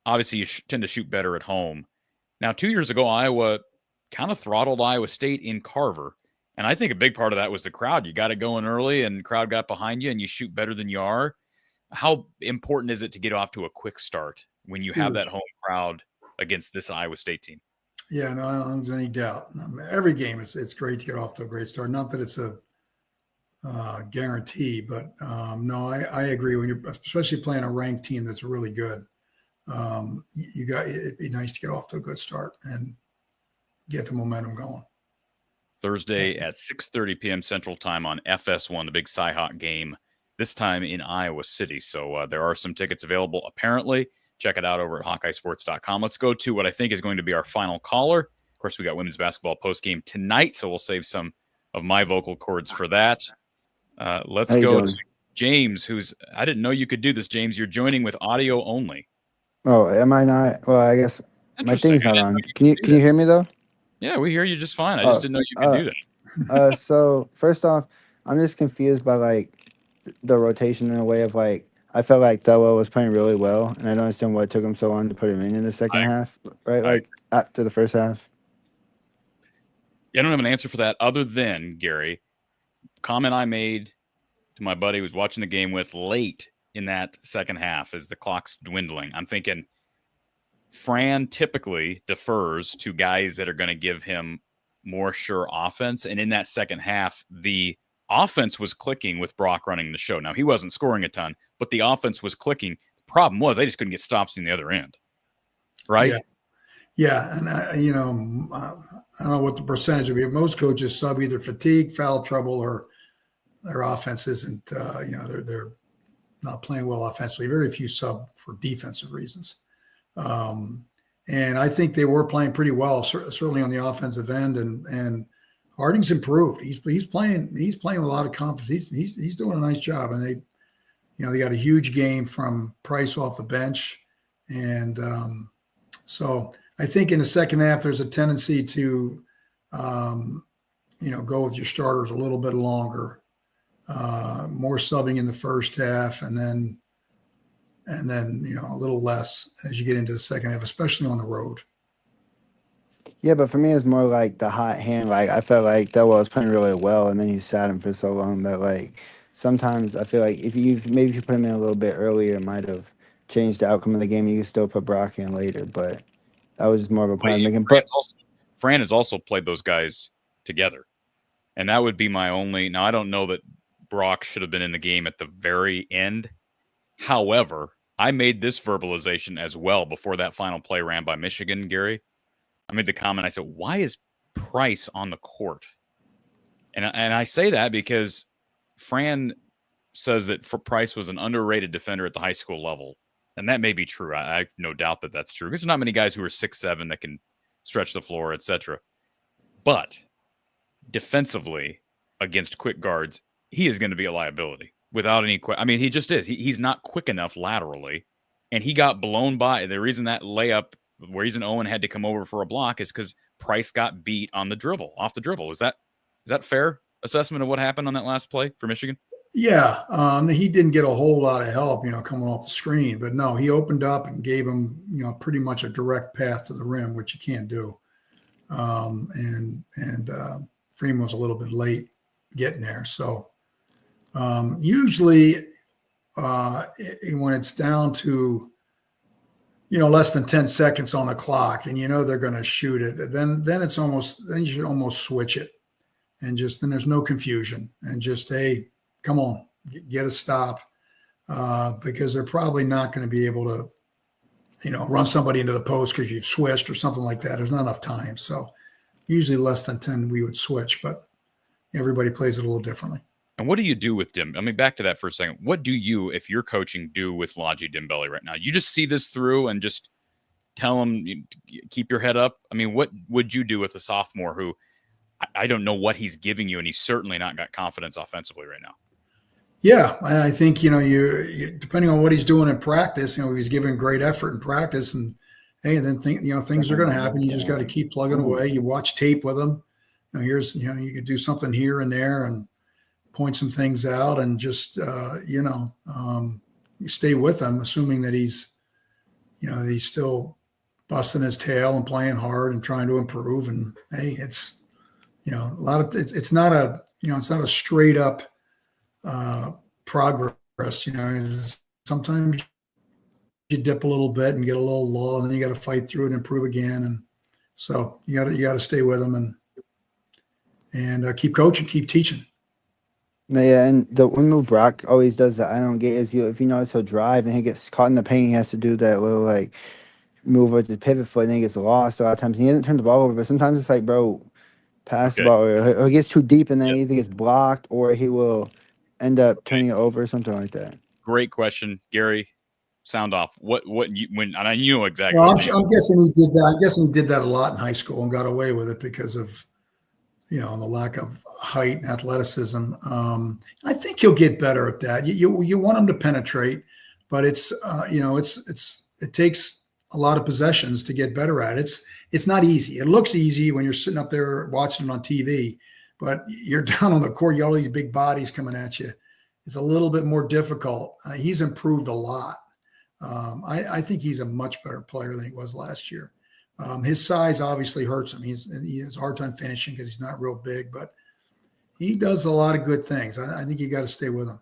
Obviously, you tend to shoot better at home. Now, 2 years ago, Iowa kind of throttled Iowa State in Carver. And I think a big part of that was the crowd. You got it going early and the crowd got behind you and you shoot better than you are. How important is it to get off to a quick start when you have that home crowd against this Iowa State team? Yeah, no, I don't think there's any doubt. Every game, it's great to get off to a great start. Not that it's a guarantee, but no, I agree. When you're especially playing a ranked team that's really good, it'd be nice to get off to a good start and get the momentum going. Thursday at 6:30 p.m. Central Time on FS1, the big Cy-Hawk game, this time in Iowa City. So there are some tickets available, apparently. Check it out over at HawkeyeSports.com. Let's go to what I think is going to be our final caller. Of course, we got women's basketball postgame tonight, so we'll save some of my vocal cords for that. Let's go to James, I didn't know you could do this, James. You're joining with audio only. Oh, am I not? Well, I guess my thing's not on. Can you hear me though? Yeah, we hear you just fine. I just didn't know you could do that. So first off, I'm just confused by like the rotation in a way of like, I felt like Thelwell was playing really well, and I don't understand why it took him so long to put him in the second half, right? Like after the first half. Yeah, I don't have an answer for that other than, Gary, comment I made to my buddy who was watching the game with late in that second half as the clock's dwindling. I'm thinking Fran typically defers to guys that are going to give him more sure offense. And in that second half, the offense was clicking with Brock running the show. Now, he wasn't scoring a ton, but the offense was clicking. The problem was they just couldn't get stops in the other end. Right? Yeah. And, I don't know what the percentage would be. Most coaches sub either fatigue, foul trouble, or their offense isn't, they're not playing well offensively. Very few sub for defensive reasons. And I think they were playing pretty well, certainly on the offensive end. And Harding's improved. He's playing with a lot of confidence. He's doing a nice job. And they got a huge game from Price off the bench. And so I think in the second half, there's a tendency to, go with your starters a little bit longer, more subbing in the first half, and then a little less as you get into the second half, especially on the road. Yeah, but for me, it's more like the hot hand. Like, I felt like Thelwell was playing really well, and then you sat him for so long that, like, sometimes I feel like if you put him in a little bit earlier, it might have change the outcome of the game. You can still put Brock in later, but that was just more of a plan thinking. Fran has also played those guys together, and that would be my only. Now I don't know that Brock should have been in the game at the very end. However, I made this verbalization as well before that final play ran by Michigan, Gary. I made the comment. I said, "Why is Price on the court?" And I say that because Fran says that Price was an underrated defender at the high school level. And that may be true. I have no doubt that that's true. Because there's not many guys who are 6'7" that can stretch the floor, etc. But defensively, against quick guards, he is going to be a liability without any question. I mean, he just is. He's not quick enough laterally. And he got blown by. The reason that layup where he's an Owen had to come over for a block is because Price got beat on the dribble, off the dribble. Is that fair assessment of what happened on that last play for Michigan? Yeah, he didn't get a whole lot of help, coming off the screen. But no, he opened up and gave him, pretty much a direct path to the rim, which you can't do. And Freeman was a little bit late getting there. So usually when it's down to, less than 10 seconds on the clock and they're going to shoot it, then you should almost switch it. And then there's no confusion and just, hey, come on, get a stop because they're probably not going to be able to, run somebody into the post because you've switched or something like that. There's not enough time. So usually less than 10, we would switch, but everybody plays it a little differently. And what do you do with Dim? I mean, back to that for a second. What do you, if you're coaching, do with Laji Dembele right now? You just see this through and just tell him, keep your head up. I mean, what would you do with a sophomore who I don't know what he's giving you, and he's certainly not got confidence offensively right now? Yeah, I think, you depending on what he's doing in practice, if he's giving great effort in practice and, hey, and then things are going to happen. You just got to keep plugging away. You watch tape with him. You could do something here and there and point some things out and just, you stay with him, assuming that he's still busting his tail and playing hard and trying to improve. And hey, it's, it's not a straight up progress. Sometimes you dip a little bit and get a little low, and then you got to fight through it and improve again. And so you got to stay with them and keep coaching, keep teaching. Yeah, and the one move Brock always does that I don't get is if you notice he'll drive and he gets caught in the paint, he has to do that little move with the pivot foot and then he gets lost a lot of times. And he doesn't turn the ball over, but sometimes it's bro, pass the ball, or he gets too deep and then he either gets blocked or he will end up turning it over or something like that. Great question, Gary. Sound off. And I knew exactly. Well, I'm guessing he did that. I'm guessing he did that a lot in high school and got away with it because of the lack of height and athleticism. I think he'll get better at that. You want him to penetrate, but it takes a lot of possessions to get better at it. It's not easy. It looks easy when you're sitting up there watching him on TV, but you're down on the court, you got all these big bodies coming at you. It's a little bit more difficult. He's improved a lot. I think he's a much better player than he was last year. His size obviously hurts him. He has a hard time finishing because he's not real big, but he does a lot of good things. I think you got to stay with him.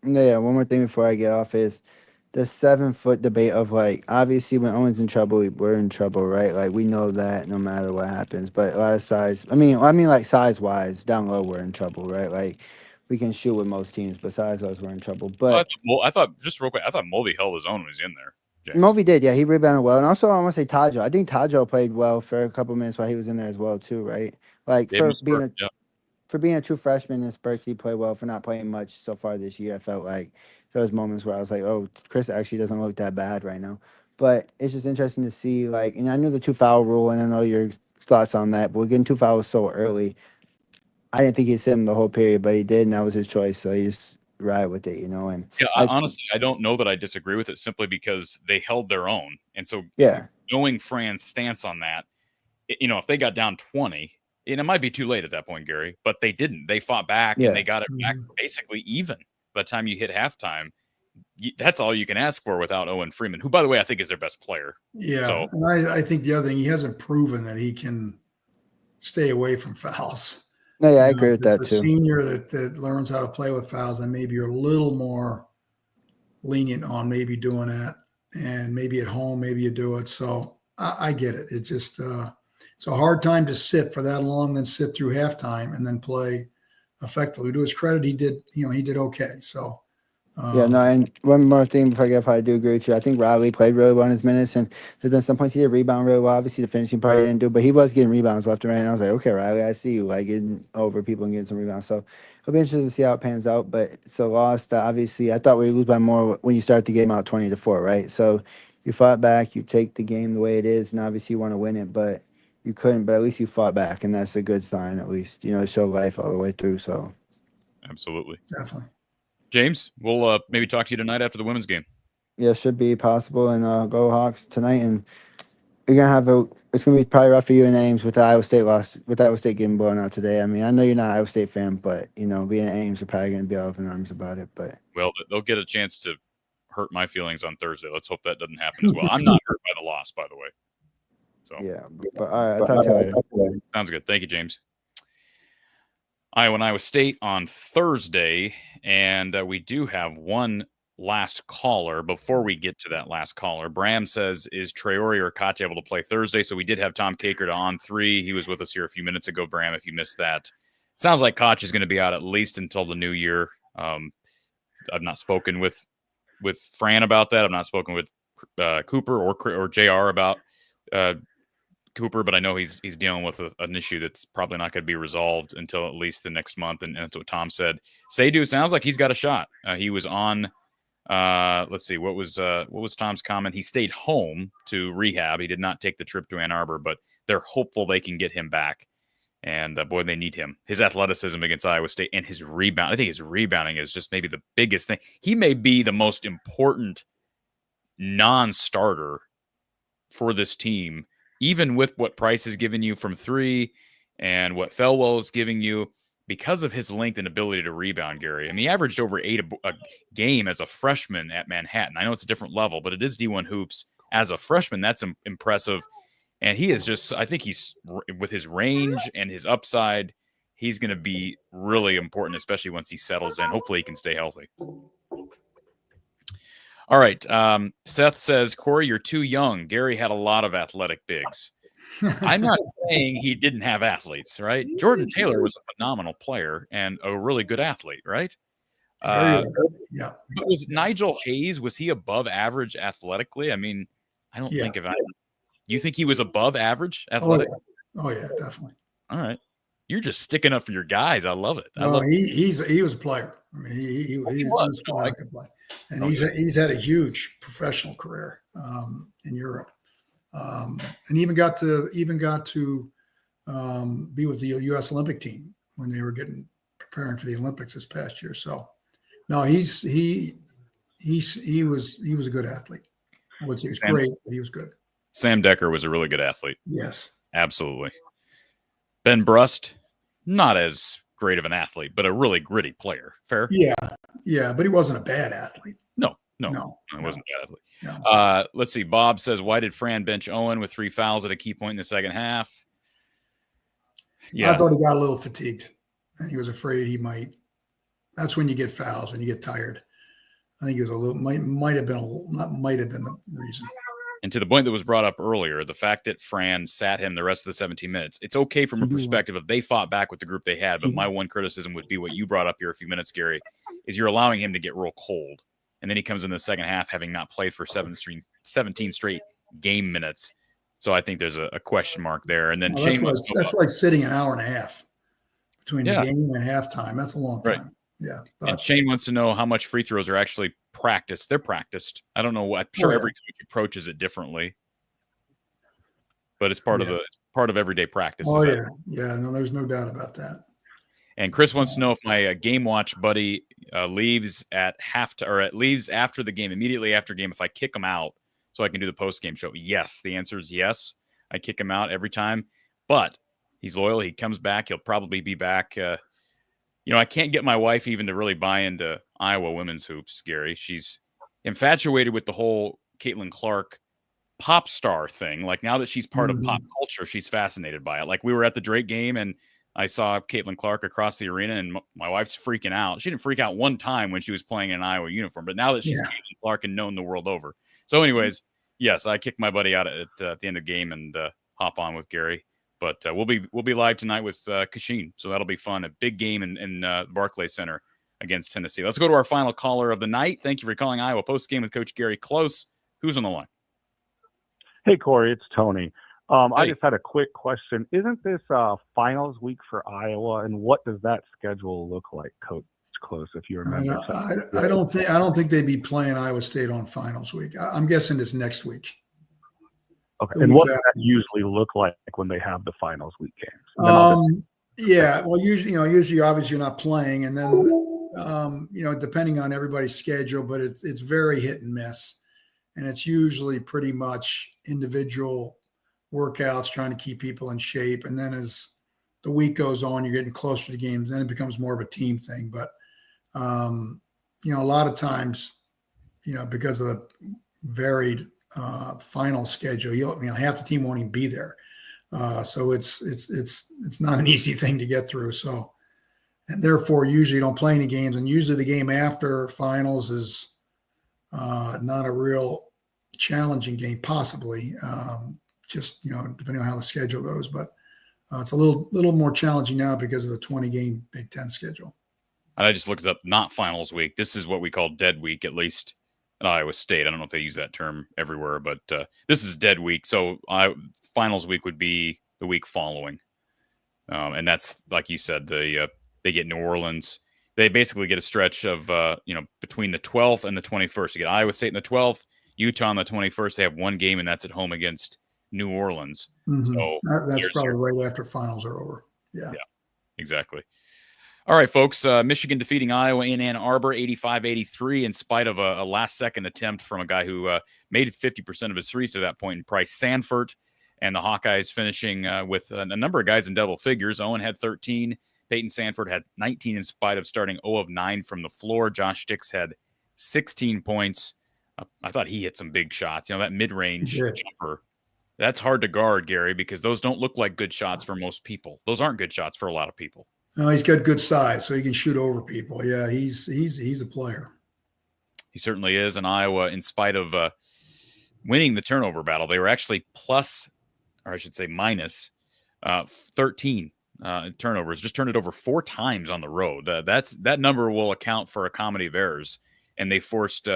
Yeah, one more thing before I get off is the 7-foot debate of obviously when Owen's in trouble, we're in trouble, right? We know that no matter what happens. But a lot of size, I mean size wise, down low we're in trouble, right? We can shoot with most teams, but size wise we're in trouble. But I thought just real quick, I thought Mulvey held his own when he was in there. James. Mulvey did, yeah. He rebounded well. And also, I want to say Tajo. I think Tajo played well for a couple minutes while he was in there as well, too, right? For being a true freshman in spurts, he played well. For not playing much so far this year, I felt like there was moments where I was like, oh, Chris actually doesn't look that bad right now. But it's just interesting to see, and I knew the 2-foul rule, and I know your thoughts on that, but we're getting 2 fouls so early. I didn't think he'd sit him the whole period, but he did, and that was his choice. So he just ride with it, And yeah, honestly, I don't know that I disagree with it simply because they held their own, and so knowing Fran's stance on that, if they got down 20, and it might be too late at that point, Gary, but they didn't. They fought back and they got it back basically even. By the time you hit halftime, that's all you can ask for without Owen Freeman, who, by the way, I think is their best player. Yeah, so, and I think the other thing, he hasn't proven that he can stay away from fouls. No, yeah, I agree with that too. A senior that learns how to play with fouls, and maybe you're a little more lenient on maybe doing that. and maybe at home, maybe you do it. So I get it. It just it's a hard time to sit for that long, then sit through halftime and then play effectively. To his credit, he did okay. So Yeah, no, and one more thing before I get off, I do agree with you. I think Riley played really well in his minutes, and there's been some points he did rebound really well. Obviously, the finishing part he didn't do, but he was getting rebounds left and right. And I was like, okay, Riley, I see you, like getting over people and getting some rebounds. So it'll be interesting to see how it pans out. But it's a loss that obviously I thought we would lose by more when you start the game out 20-4, right? So you fought back, you take the game the way it is, and obviously you want to win it, but you couldn't. But at least you fought back, and that's a good sign. At least to show life all the way through. So absolutely, definitely. James, we'll maybe talk to you tonight after the women's game. Yeah, should be possible. And go Hawks tonight. And you're gonna have it's gonna be probably rough for you in Ames with the Iowa State loss, with Iowa State getting blown out today. I mean, I know you're not an Iowa State fan, but being in Ames, are probably gonna be all up in arms about it. But they'll get a chance to hurt my feelings on Thursday. Let's hope that doesn't happen as well. I'm not hurt by the loss, by the way. So yeah, but all right, I'll talk to you later. Sounds good. Thank you, James. Iowa State on Thursday, and we do have one last caller. Before we get to that last caller, Bram says, is Traore or Koch able to play Thursday? So we did have Tom Kakert on 3. He was with us here a few minutes ago, Bram, if you missed that. Sounds like Koch is going to be out at least until the new year. I've not spoken with Fran about that. I've not spoken with Cooper or JR about Cooper, but I know he's dealing with an issue that's probably not going to be resolved until at least the next month, and that's what Tom said. Seydu sounds like he's got a shot. He was on. Let's see, what was Tom's comment? He stayed home to rehab. He did not take the trip to Ann Arbor, but they're hopeful they can get him back. And boy, they need him. His athleticism against Iowa State and his rebound. I think his rebounding is just maybe the biggest thing. He may be the most important non-starter for this team, even with what Price has given you from 3 and what Thelwell is giving you, because of his length and ability to rebound, Gary. I mean, he averaged over 8 a game as a freshman at Manhattan. I know it's a different level, but it is D1 hoops. As a freshman, that's impressive. And he is just, I think he's, with his range and his upside, he's going to be really important, especially once he settles in. Hopefully he can stay healthy. All right. Seth says, Corey, you're too young. Gary had a lot of athletic bigs. I'm not saying he didn't have athletes, right? Jordan Taylor was a phenomenal player and a really good athlete, right? Yeah. But was Nigel Hayes, was he above average athletically? I mean, I don't think of that. You think he was above average athletic? Oh, yeah, definitely. All right. You're just sticking up for your guys. I love it. He was a player. I mean, he was a player. And he's had a huge professional career in Europe. And even got to be with the U.S. Olympic team when they were preparing for the Olympics this past year. So, no, he was a good athlete. I would say he was great, but he was good. Sam Decker was a really good athlete. Yes, absolutely. Ben Brust, not as great of an athlete, but a really gritty player. Fair? Yeah, but he wasn't a bad athlete. No, he wasn't a bad athlete. No. Let's see. Bob says, why did Fran bench Owen with 3 fouls at a key point in the second half? Yeah, I thought he got a little fatigued, and he was afraid he might. That's when you get fouls, when you get tired. I think it was a little might have been the reason. And to the point that was brought up earlier, the fact that Fran sat him the rest of the 17 minutes, it's okay from a perspective of they fought back with the group they had. But my one criticism would be what you brought up here a few minutes, Gary, is you're allowing him to get real cold. And then he comes in the second half having not played for 17 straight game minutes. So I think there's a question mark there. And then Shane that's like sitting an hour and a half between the game and halftime. That's a long time. Right. Yeah. And Shane wants to know how much free throws are actually practiced. They're practiced. I don't know. I'm sure every coach approaches it differently, but it's part of everyday practice. Oh yeah. Yeah. No, there's no doubt about that. And Chris wants to know if my game watch buddy leaves at halftime or leaves after the game, immediately after game, if I kick him out so I can do the post-game show. Yes. The answer is yes. I kick him out every time, but he's loyal. He comes back. He'll probably be back. I can't get my wife even to really buy into Iowa women's hoops, Gary. She's infatuated with the whole Caitlin Clark pop star thing. Like now that she's part of pop culture, she's fascinated by it. Like we were at the Drake game and I saw Caitlin Clark across the arena and my wife's freaking out. She didn't freak out one time when she was playing in an Iowa uniform, but now that she's Caitlin Larkin known the world over. So anyways, yes, I kicked my buddy out at the end of the game and hop on with Gary. But we'll be live tonight with Kashin, so that'll be fun. A big game in Barclays Center against Tennessee. Let's go to our final caller of the night. Thank you for calling Iowa Postgame with Coach Gary Close. Who's on the line? Hey, Corey, it's Tony. I Hey. just had a quick question. Isn't this finals week for Iowa, and what does that schedule look like, Coach Close, if you remember? I don't think they'd be playing Iowa State on finals week. I'm guessing it's next week. Okay, and what does that usually look like when they have the finals week games? Yeah, well, usually obviously you're not playing, and then depending on everybody's schedule, but it's very hit and miss, and it's usually pretty much individual workouts trying to keep people in shape, and then as the week goes on, you're getting closer to games, then it becomes more of a team thing. But a lot of times, because of the varied final schedule, half the team won't even be there. So it's not an easy thing to get through. So, and therefore usually you don't play any games, and usually the game after finals is not a real challenging game, possibly just, depending on how the schedule goes, but it's a little more challenging now because of the 20-game Big Ten schedule. I just looked up not finals week. This is what we call dead week, at least at Iowa State. I don't know if they use that term everywhere, but this is dead week. So finals week would be the week following. And that's, like you said, they get New Orleans. They basically get a stretch of, between the 12th and the 21st. You get Iowa State on the 12th, Utah on the 21st. They have one game, and that's at home against New Orleans. Mm-hmm. So that's probably right after finals are over. Yeah, exactly. All right, folks. Michigan defeating Iowa in Ann Arbor 85-83 in spite of a last-second attempt from a guy who made 50% of his threes to that point in Price Sanford. And the Hawkeyes finishing with a number of guys in double figures. Owen had 13. Peyton Sanford had 19 in spite of starting 0 of 9 from the floor. Josh Sticks had 16 points. I thought he hit some big shots. That mid-range jumper. That's hard to guard, Gary, because those don't look like good shots for most people. Those aren't good shots for a lot of people. No, he's got good size, so he can shoot over people. Yeah, he's a player. He certainly is. And Iowa, in spite of winning the turnover battle, they were actually minus 13 turnovers. Just turned it over 4 times on the road. That number will account for a comedy of errors. And they forced,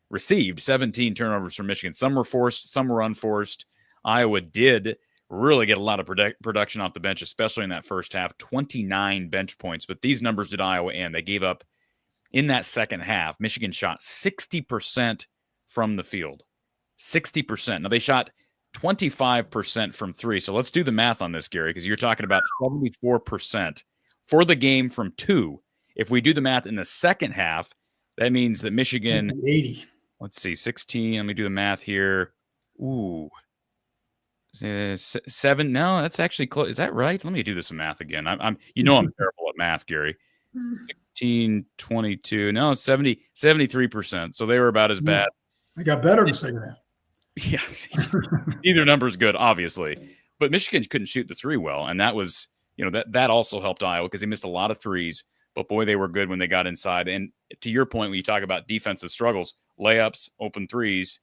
received 17 turnovers from Michigan. Some were forced, some were unforced. Iowa did really get a lot of production off the bench, especially in that first half, 29 bench points. But these numbers did Iowa end. They gave up, in that second half, Michigan shot 60% from the field. 60%. Now, they shot 25% from 3. So let's do the math on this, Gary, because you're talking about 74% for the game from 2. If we do the math in the second half, that means that Michigan, 80. Let's see, 16. Let me do the math here. Ooh. 7. No, that's actually close. Is that right? Let me do this math again. I'm terrible at math, Gary. 16, 22. No, it's 73%. So they were about as bad. They got better in the second half. Yeah. Either number is good, obviously. But Michigan couldn't shoot the 3 well. And that was, that also helped Iowa because they missed a lot of threes. But boy, they were good when they got inside. And to your point, when you talk about defensive struggles, layups, open threes.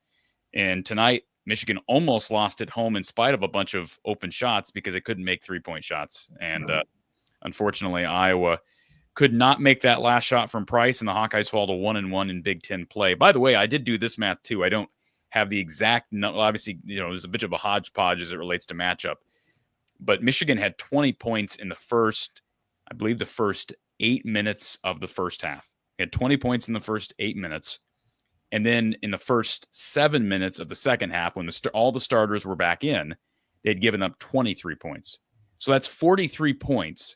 And tonight, Michigan almost lost at home in spite of a bunch of open shots because they couldn't make 3-point shots. And unfortunately, Iowa could not make that last shot from Price, and the Hawkeyes fall to 1-1 in Big Ten play. By the way, I did do this math too. I don't have the exact – obviously, there's a bit of a hodgepodge as it relates to matchup. But Michigan had 20 points in the first 8 minutes of the first half. They had 20 points in the first 8 minutes. And then in the first 7 minutes of the second half, when all the starters were back in, they'd given up 23 points. So that's 43 points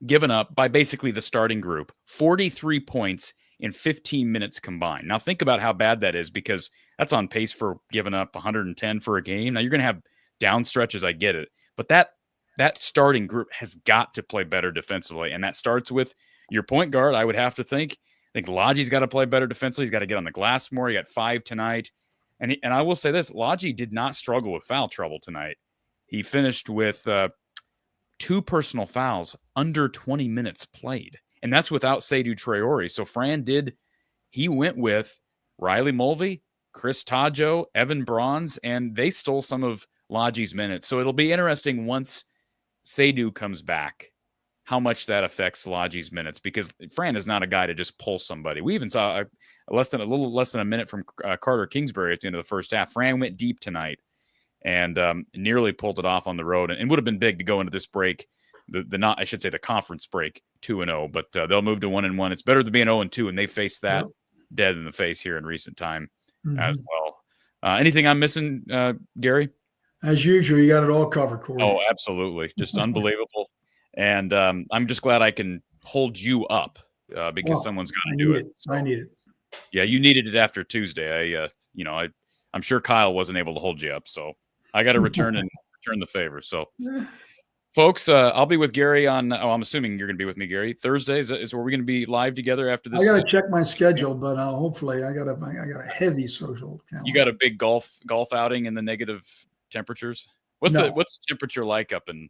given up by basically the starting group. 43 points in 15 minutes combined. Now think about how bad that is, because that's on pace for giving up 110 for a game. Now you're going to have down stretches, I get it. But that starting group has got to play better defensively. And that starts with your point guard, I would have to think. I think Lodge's got to play better defensively. He's got to get on the glass more. He got 5 tonight. And I will say this, Lodge did not struggle with foul trouble tonight. He finished with 2 personal fouls under 20 minutes played. And that's without Seydou Traore. So Fran did he went with Riley Mulvey, Chris Tajo, Evan Bronze, and they stole some of Lodge's minutes. So it'll be interesting once Seydoux comes back, how much that affects Lodge's minutes, because Fran is not a guy to just pull somebody. We even saw a little less than a minute from Carter Kingsbury at the end of the first half. Fran went deep tonight and nearly pulled it off on the road, and would have been big to go into this break. The conference break 2-0, but they'll move to 1-1. It's better to be an 0-2, and they face that dead in the face here in recent time as well. Anything I'm missing, Gary? As usual, you got it all covered, Corey. Oh, absolutely. Just unbelievable. And I'm just glad I can hold you up because someone's got to do it. So, I need it. Yeah, you needed it after Tuesday. I'm sure Kyle wasn't able to hold you up, so I got to return the favor. So, folks, I'll be with Gary on. I'm assuming you're going to be with me, Gary. Thursday is where we're going to be live together after this. I got to check my schedule, but hopefully I got a heavy social calendar. You got a big golf outing in the negative temperatures. What's the temperature like up in?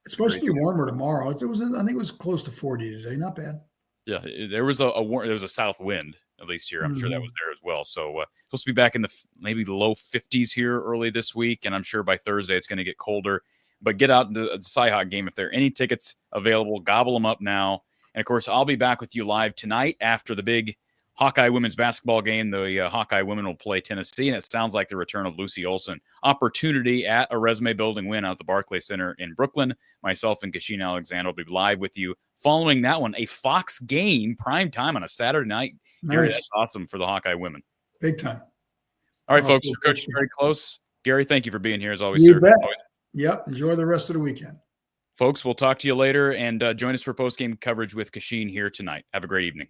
It's supposed to be warmer tomorrow. I think it was close to 40 today. Not bad. Yeah, there was a south wind, at least here. I'm sure that was there as well. So supposed to be back in maybe the low 50s here early this week, and I'm sure by Thursday it's going to get colder. But get out into the Cy-Hawk game. If there are any tickets available, gobble them up now. And, of course, I'll be back with you live tonight after the big Hawkeye women's basketball game. The Hawkeye women will play Tennessee, and it sounds like the return of Lucy Olson. Opportunity at a resume-building win out at the Barclays Center in Brooklyn. Myself and Kasheen Alexander will be live with you following that one. A Fox game, prime time on a Saturday night. Nice. Gary, that's awesome for the Hawkeye women. Big time. All right, folks, your coach is very close. Gary, thank you for being here as always, You sir. bet. Yep. Enjoy the rest of the weekend. Folks, we'll talk to you later, and join us for post-game coverage with Kasheen here tonight. Have a great evening.